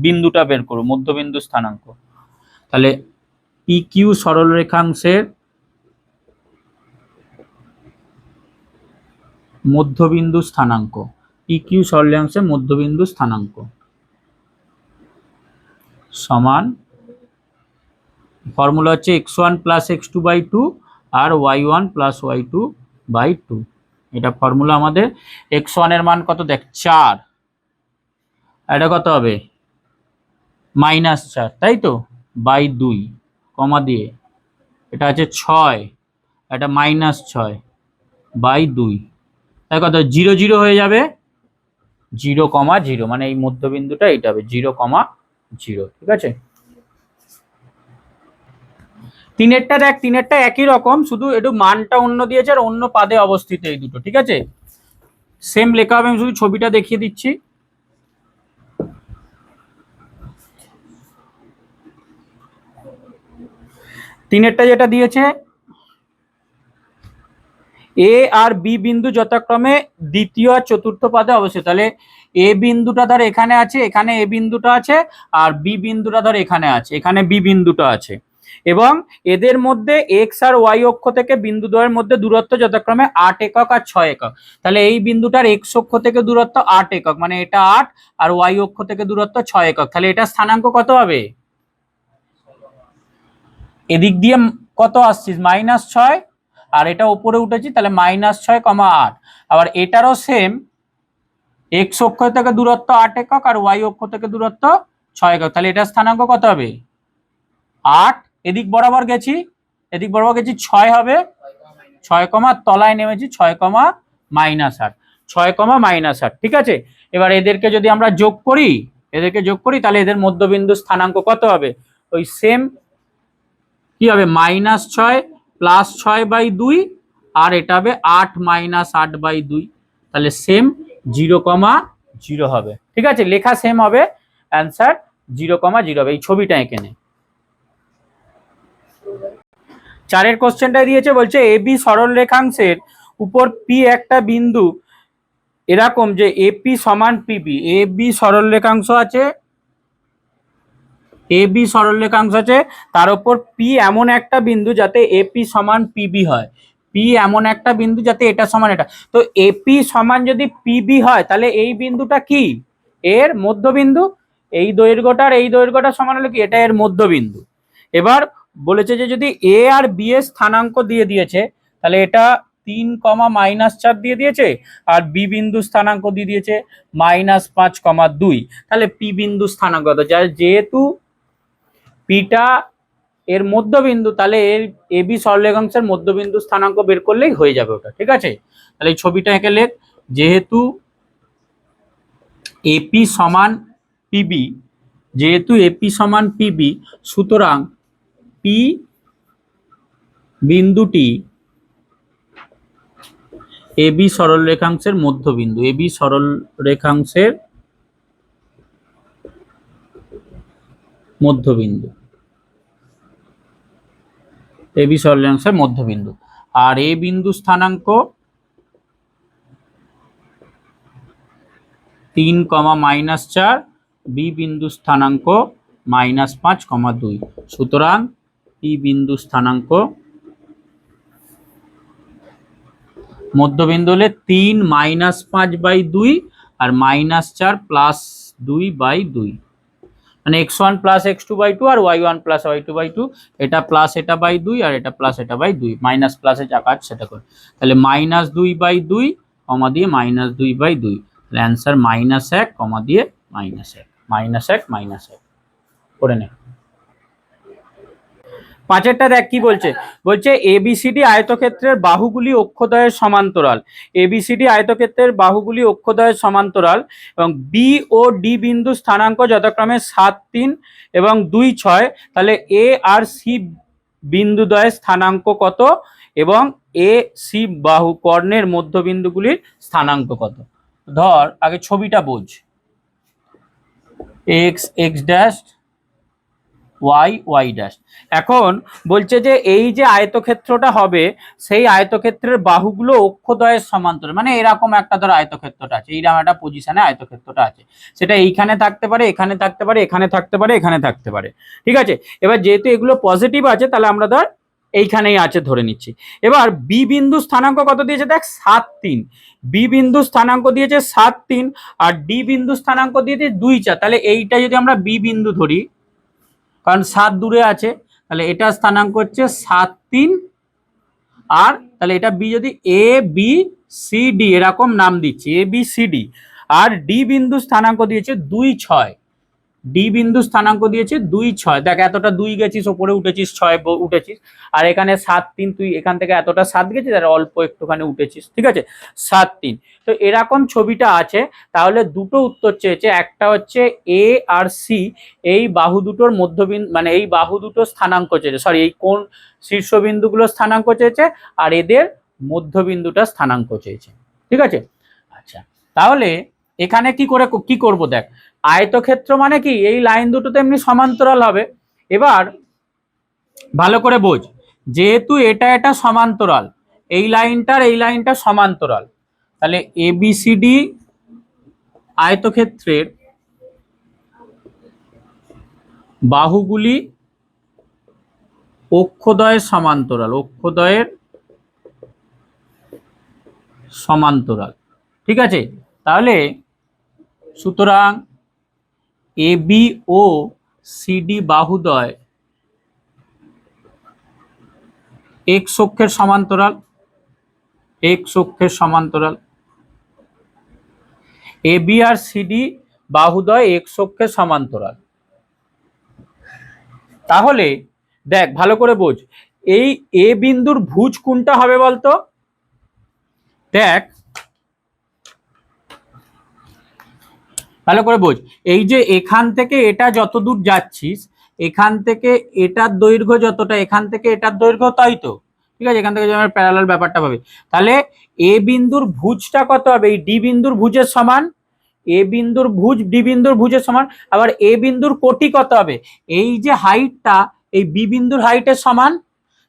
বিন্দুটা বের করো, মধ্যবিন্দু স্থানাঙ্ক। তাহলে পি কিউ সরলরেখাংশের মধ্যবিন্দু স্থানাঙ্ক, পি কিউ সরলরেখাংশের মধ্যবিন্দু স্থানাঙ্ক সমান, ফর্মুলা হচ্ছে x1 প্লাস x2/2 আর y1 প্লাস y2/2। এটা ফর্মুলা আমাদের। x1 এর মান কত দেখ, 4, এটা কত হবে -4, তাই তো, বাই 2 কমা দিয়ে, এটা আছে 6, এটা -6/2, তাই কত 0 0 হয়ে যাবে, 0,0, মানে এই মধ্যবিন্দুটা এইটা হবে 0,0। ঠিক আছে, তিনেরটা দেখ, তিনেরটা একই রকম, শুধু একটু মানটা অন্য দিয়েছে আর অন্য পাদে অবস্থিত এই দুটো। ঠিক আছে, সেম লেখা হবে, আমি শুধু ছবিটা দেখিয়ে দিচ্ছি। তিনেরটা যেটা দিয়েছে, এ আর বি বিন্দু যথাক্রমে দ্বিতীয় আর চতুর্থ পাদে অবস্থিত। তাহলে এ বিন্দুটা ধর এখানে আছে, এখানে এ বিন্দুটা আছে, আর বি বিন্দুটা ধর এখানে আছে, এখানে বি বিন্দুটা আছে, এবং এদের মধ্যে এক্স আর ওয়াই অক্ষ থেকে বিন্দু দ্বয়ের মধ্যে দূরত্ব যথাক্রমে 8 একক আর 6 একক। তাহলে এই বিন্দুটার এক্স অক্ষ থেকে দূরত্ব 8 একক, মানে এটা 8, আর ওয়াই অক্ষ থেকে দূরত্ব 6 একক। তাহলে এটা স্থানাঙ্ক কত হবে, এদিক দিয়ে কত আসছিস -6, আর এটা উপরে উঠেছি, তাহলে -6,8। আবার এটারও সেম, এক্স অক্ষ থেকে দূরত্ব 8 একক আর ওয়াই অক্ষ থেকে দূরত্ব 6 একক। তাহলে এটা স্থানাঙ্ক কত হবে 8, এদিক বরাবর গেছি, এদিক বরাবর গেছি 6 হবে, 6, তলায় নেমেছি 6,-8, 6,-8। ঠিক আছে, এবার এদেরকে যদি আমরা যোগ করি, তাহলে এদের মধ্যবিন্দু স্থানাঙ্ক কত হবে, ওই সেম কি হবে, -6 + 6/2, আর এটা হবে 8 - 8/2, তাহলে সেম 0,0 হবে। ঠিক আছে, লেখা সেম হবে, অ্যান্সার 0,0 হবে। এই ছবিটা এঁকে নে। 4এর কোশ্চেনটা দিয়েছে, বলছে এবি সরল রেখাংশের উপর পি একটা বিন্দু এরকম যে এপি সমান পিবি। এবি সরল রেখাংশ আছে, এবি সরল রেখাংশ আছে, তার উপর পি এমন একটা বিন্দু যাতে এপি সমান পিবি হয়, পি এমন একটা বিন্দু যাতে এটা সমান এটা। তো এপি সমান যদি পিবি হয়, তাহলে এই বিন্দুটা কি, এর মধ্যবিন্দু। এই দৈর্ঘ্যটার এই দৈর্ঘ্যটা সমান হলো কি, এটা এর মধ্যবিন্দু। এবার বলেছে যে যদি এ আর বি এর স্থানাঙ্ক দিয়ে দিয়েছে, তাহলে এটা 3, -4 দিয়ে দিয়েছে, আর বি বিন্দু স্থানাঙ্ক দিয়ে দিয়েছে -5,2। তাহলে পি বিন্দু স্থানাঙ্ক কত, যেহেতু পিটা এর মধ্যবিন্দু, তাহলে এর এবি সরলরেখাংশের মধ্যবিন্দু স্থানাঙ্ক বের করলেই হয়ে যাবে ওটা। ঠিক আছে, তাহলে এই ছবিটা এঁকে লেখ, যেহেতু এপি সমান পিবি, সুতরাং পি বিন্দুটি এবি সরলরেখাংশের মধ্যবিন্দু, এবি সরলরেখাংশের মধ্যবিন্দু, এবি সরলরেখাংশের মধ্যবিন্দু। আর এ বিন্দু স্থানাঙ্ক 3, -4, বি বিন্দু স্থানাঙ্ক -5,2। সুতরাং পি বিন্দু স্থানাঙ্ক মধ্যবিন্দু হলে 3 - 5/2 আর -4 + 2/2, মানে x1 + x2/2 আর y1 + y2/2, এটা প্লাস এটা বাই 2 আর এটা প্লাস এটা বাই 2, মাইনাস প্লাসে যা কাজ সেটা করে। তাহলে -2/2 কমা দিয়ে -2/2, তাহলে অ্যান্সার -1 কমা দিয়ে -1 -1 করে নে। 5এরটা দেখ কি বলছে, বলছে এবিসিডি আয়তক্ষেত্রের বাহুগুলি অক্ষদ্বয়ের সমান্তরাল, এবিসিডি আয়তক্ষেত্রের বাহুগুলি অক্ষদ্বয়ের সমান্তরাল, এবং বি ও ডি বিন্দু স্থানাঙ্ক যথাক্রমে 7, 3 এবং 2, 6। তাহলে এ আর সি বিন্দুদ্বয়ের স্থানাঙ্ক কত, এবং এ সি বাহু কর্ণের মধ্যবিন্দুগুলির স্থানাঙ্ক কত। ধর আগে ছবিটা বোঝ, X X dash Y Y dash. এখন বলছে যে এই যে আয়তক্ষেত্রটা হবে সেই আয়তক্ষেত্রের বাহুগুলো অক্ষদ্বয়ের সমান্তরাল, মানে এরকম একটা ধর আয়তক্ষেত্রটা আছে, এইরকম একটা পজিশনে আয়তক্ষেত্রটা আছে, সেটা এইখানে থাকতে পারে, এখানে থাকতে পারে, এখানে থাকতে পারে, এখানে থাকতে পারে, ঠিক আছে। এবার যেহেতু এগুলো পজিটিভ আছে তাহলে আমরা ধর এইখানেই আছে ধরে নিচ্ছি। এবার বি বিন্দু স্থানাঙ্ক কত দিয়েছে দেখ 7, 3। বি বিন্দু স্থানাঙ্ক দিয়েছে 7, 3, আর ডি বিন্দু স্থানাঙ্ক দিয়েছে 2, 4। তাহলে এইটা যদি আমরা বি বিন্দু ধরি, কারণ 7 দূরে আছে, তাহলে এটা স্থানাঙ্ক হচ্ছে 7, 3। আর তাহলে এটা বি, যদি এ বি সি ডি এরকম নাম দিচ্ছি, A B C D. R D বিন্দু স্থানাঙ্ক দিয়েছে 2, 6। ডি বিন্দু স্থানাঙ্ক দিয়েছে 2, 6। দেখ এতটা 2 গেছিস, ওপরে উঠেছিস 6 উঠেছিস, আর এখানে 7, 3, তুই এখান থেকে এতটা 7 গেছিস আর অল্প একটুখানি উঠেছিস, ঠিক আছে, 7, 3। তো এরকম ছবিটা আছে, তাহলে দুটো উত্তর চেয়েছে, একটা হচ্ছে এ আর সি এই বাহু দুটোর মধ্যবিন্দু, মানে এই বাহু দুটো স্থানাঙ্ক চেয়েছে, সরি এই কোন শীর্ষবিন্দুগুলো স্থানাঙ্ক চেয়েছে, আর এদের মধ্যবিন্দুটা স্থানাঙ্ক চেয়েছে, ঠিক আছে। আচ্ছা, তাহলে এখানে কি করব দেখ, আয়তক্ষেত্র মানে কি এই লাইন দুটো তো এমনি সমান্তরাল হবে। এবার ভালো করে বোঝ, যেহেতু এটা সমান্তরাল, এই লাইনটা সমান্তরাল, তাহলে এবিসিডি আয়তক্ষেত্রের বাহুগুলি অক্ষদ্বয়ের সমান্তরাল, অক্ষদ্বয়ের সমান্তরাল, ঠিক আছে। তাহলে সুতরাং এবি ও সিডি বাহুদ্বয় এক্স অক্ষের সমান্তরাল, এক্স অক্ষের সমান্তরাল। এবি আর সিডি বাহুদ্বয় এক্স অক্ষের সমান্তরাল। তাহলে দেখ ভালো করে বোঝ, এই এ বিন্দুর ভুজ কোনটা হবে বলতো, দেখ ভালো করে বোঝ, এই যে এখান থেকে এটা যত দূর যাচ্ছিস, এখান থেকে এটার দৈর্ঘ্য যতটা, এখান থেকে এটার দৈর্ঘ্য তাই তো, ঠিক আছে, এখান থেকে যদি আমরা প্যারালাল ব্যাপারটা পাবে, তাহলে এ বিন্দুর ভুজটা কত হবে, এই ডি বিন্দুর ভুজের সমান। এ বিন্দুর ভুজ ডি বিন্দুর ভুজের সমান। আবার এ বিন্দুর কোটি কত হবে, এই যে হাইটটা এই বি বিন্দুর হাইটের সমান।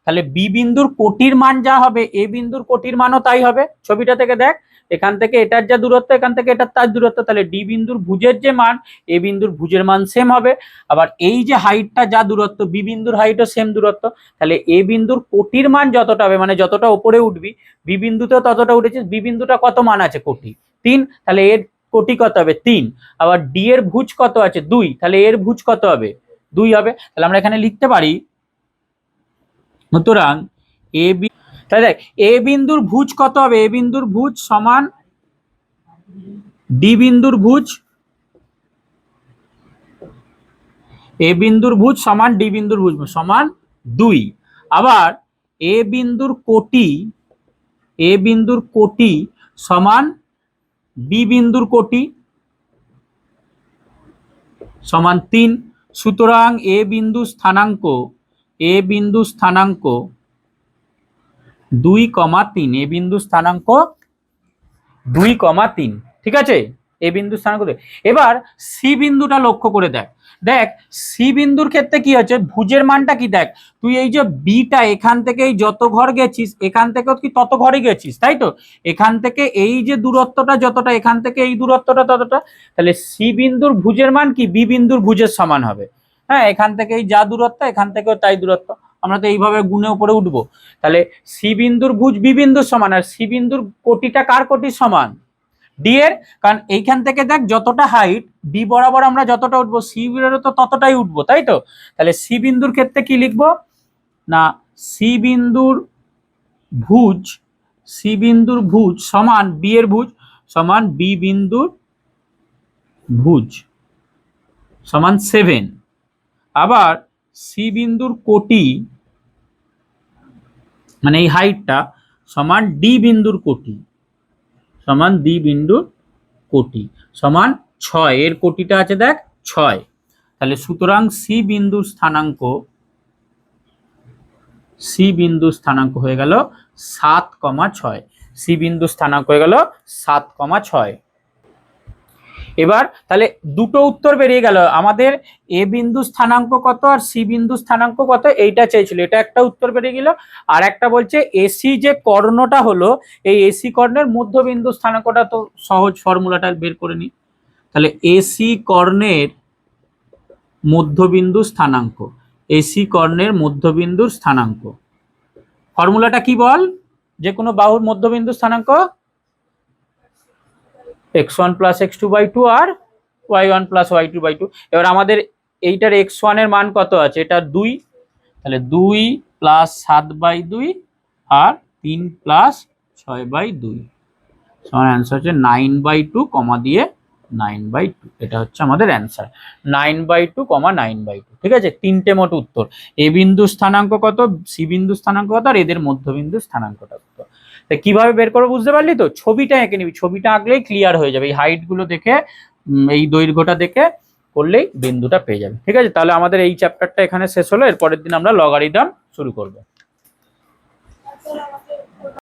তাহলে বি বিন্দুর কোটির মান যা হবে এ বিন্দুর কোটির মানও তাই হবে। ছবিটা থেকে দেখ, এখান থেকে এটার যা দূরত্ব, এখান থেকে এটার তার দূরত্ব, তাহলে ডি বিন্দুর ভুজের যে মান এ বিন্দুর ভুজের মান সেম হবে। আবার এই যে হাইটটা যা দূরত্ব, বি বিন্দুর হাইটও সেম দূরত্ব, তাহলে এ বিন্দুর কোটির মান যতটা হবে, মানে যতটা উপরে উঠবি বি বিন্দুতেও ততটা উঠেছিস, বি বিন্দুটা কত মান আছে কোটি 3, তাহলে এর কোটি কত হবে 3। আবার ডি এর ভুজ কত আছে 2, তাহলে এর ভুজ কত হবে 2 হবে। তাহলে আমরা এখানে লিখতে পারি, সুতরাং এ বি, তাহলে দেখ এ বিন্দুর ভুজ কত হবে, এ বিন্দুর ভুজ সমান ডি বিন্দুর ভুজ, এ বিন্দুর ভুজ সমান ডি বিন্দুর ভুজ সমান 2। আবার এ বিন্দুর কোটি, এ বিন্দুর কোটি সমান বি বিন্দুর কোটি সমান 3। সুতরাং এ বিন্দু স্থানাঙ্ক, এ বিন্দু স্থানাঙ্ক 2,3, এ বিন্দু স্থানাঙ্ক 2,3, ঠিক আছে, এ বিন্দু স্থানাঙ্ক। এবার সি বিন্দুটা লক্ষ্য করে দেখ, দেখ সি বিন্দুর ক্ষেত্রে কি হচ্ছে, ভুজের মানটা কি দেখ, তুই এই যে বিটা এখান থেকে যত ঘর গেছিস এখান থেকেও কি তত ঘরে গেছিস, তাই তো, এখান থেকে এই যে দূরত্বটা যতটা, এখান থেকে এই দূরত্বটা ততটা, তাহলে সি বিন্দুর ভুজের মান কি বি বিন্দুর ভুজের সমান হবে। হ্যাঁ, এখান থেকে এই যা দূরত্ব এখান থেকেও তাই দূরত্ব, আমরা তো এইভাবে গুণে উপরে উঠবো। তাহলে সি বিন্দুর ভুজ বি বিন্দুর সমান, আর সি বিন্দুর কোটিটা কার কোটির সমান, ডি এর। কারণ এইখান থেকে দেখ যতটা হাইট ডি বরাবর আমরা যতটা উঠবো সি বিন্দুরও তো ততটাই উঠবো, তাই তো। তাহলে সি বিন্দুর ক্ষেত্রে কি লিখবো না, সি বিন্দুর ভুজ, সি বিন্দুর ভুজ সমান বি এর ভুজ সমান বি বিন্দুর ভুজ সমান 7। আবার সি বিন্দুর কোটি মানে এই হাইটটা সমান ডি বিন্দুর কোটি সমান ডি বিন্দুর কোটি সমান 6, এর কোটিটা আছে দেখ 6। তাহলে সুতরাং সি বিন্দুর স্থানাঙ্ক, সি বিন্দু স্থানাঙ্ক হয়ে গেল 7,6, সি বিন্দু স্থানাঙ্ক হয়ে গেল 7,6। এবার তাহলে দুটো উত্তর বেরিয়ে গেল আমাদের, এ বিন্দু স্থানাঙ্ক কত আর সি বিন্দু স্থানাঙ্ক কত এইটা চেয়েছিল, এটা একটা উত্তর বেরিয়ে গেল। আর একটা বলছে এসি যে কর্ণটা হলো, এই এসি কর্ণের মধ্যবিন্দু স্থানাঙ্কটা, তো সহজ, ফর্মুলাটা বের করে নি। তাহলে এসি কর্ণের মধ্যবিন্দু স্থানাঙ্ক, এসি কর্ণের মধ্যবিন্দুর স্থানাঙ্ক ফর্মুলাটা কি বল, যে কোনো বাহুর মধ্যবিন্দু স্থানাঙ্ক x1 প্লাস x2 বাই 2 আর y1 প্লাস y2 বাই 2। এবার আমাদের এইটার x1 এর মান কত আছে, এটা 2, তাহলে 2 প্লাস 7 বাই 2 আর 3 প্লাস 6 বাই 2, আমার অ্যান্সার হচ্ছে 9 বাই 2 কমা দিয়ে 9 বাই 2, এটা হচ্ছে আমাদের অ্যান্সার 9 বাই 2 কমা 9 বাই 2। ঠিক আছে, তিনটে মোট উত্তর, এ বিন্দু স্থানাঙ্ক কত, সি বিন্দু স্থানাঙ্ক কত আর এদের মধ্যবিন্দু স্থানাঙ্কটা কত। কিভাবে বের করবো বুঝতে পারলি তো, ছবিটা এঁকে নিবি, ছবিটা আঁকলেই ক্লিয়ার হয়ে যাবে, এই হাইট গুলো দেখে এই দৈর্ঘ্যটা দেখে করলেই বিন্দুটা পেয়ে যাবে। ঠিক আছে, তাহলে আমাদের এই চ্যাপ্টারটা এখানে শেষ হলো, এরপরের দিন আমরা লগারিদম শুরু করবো।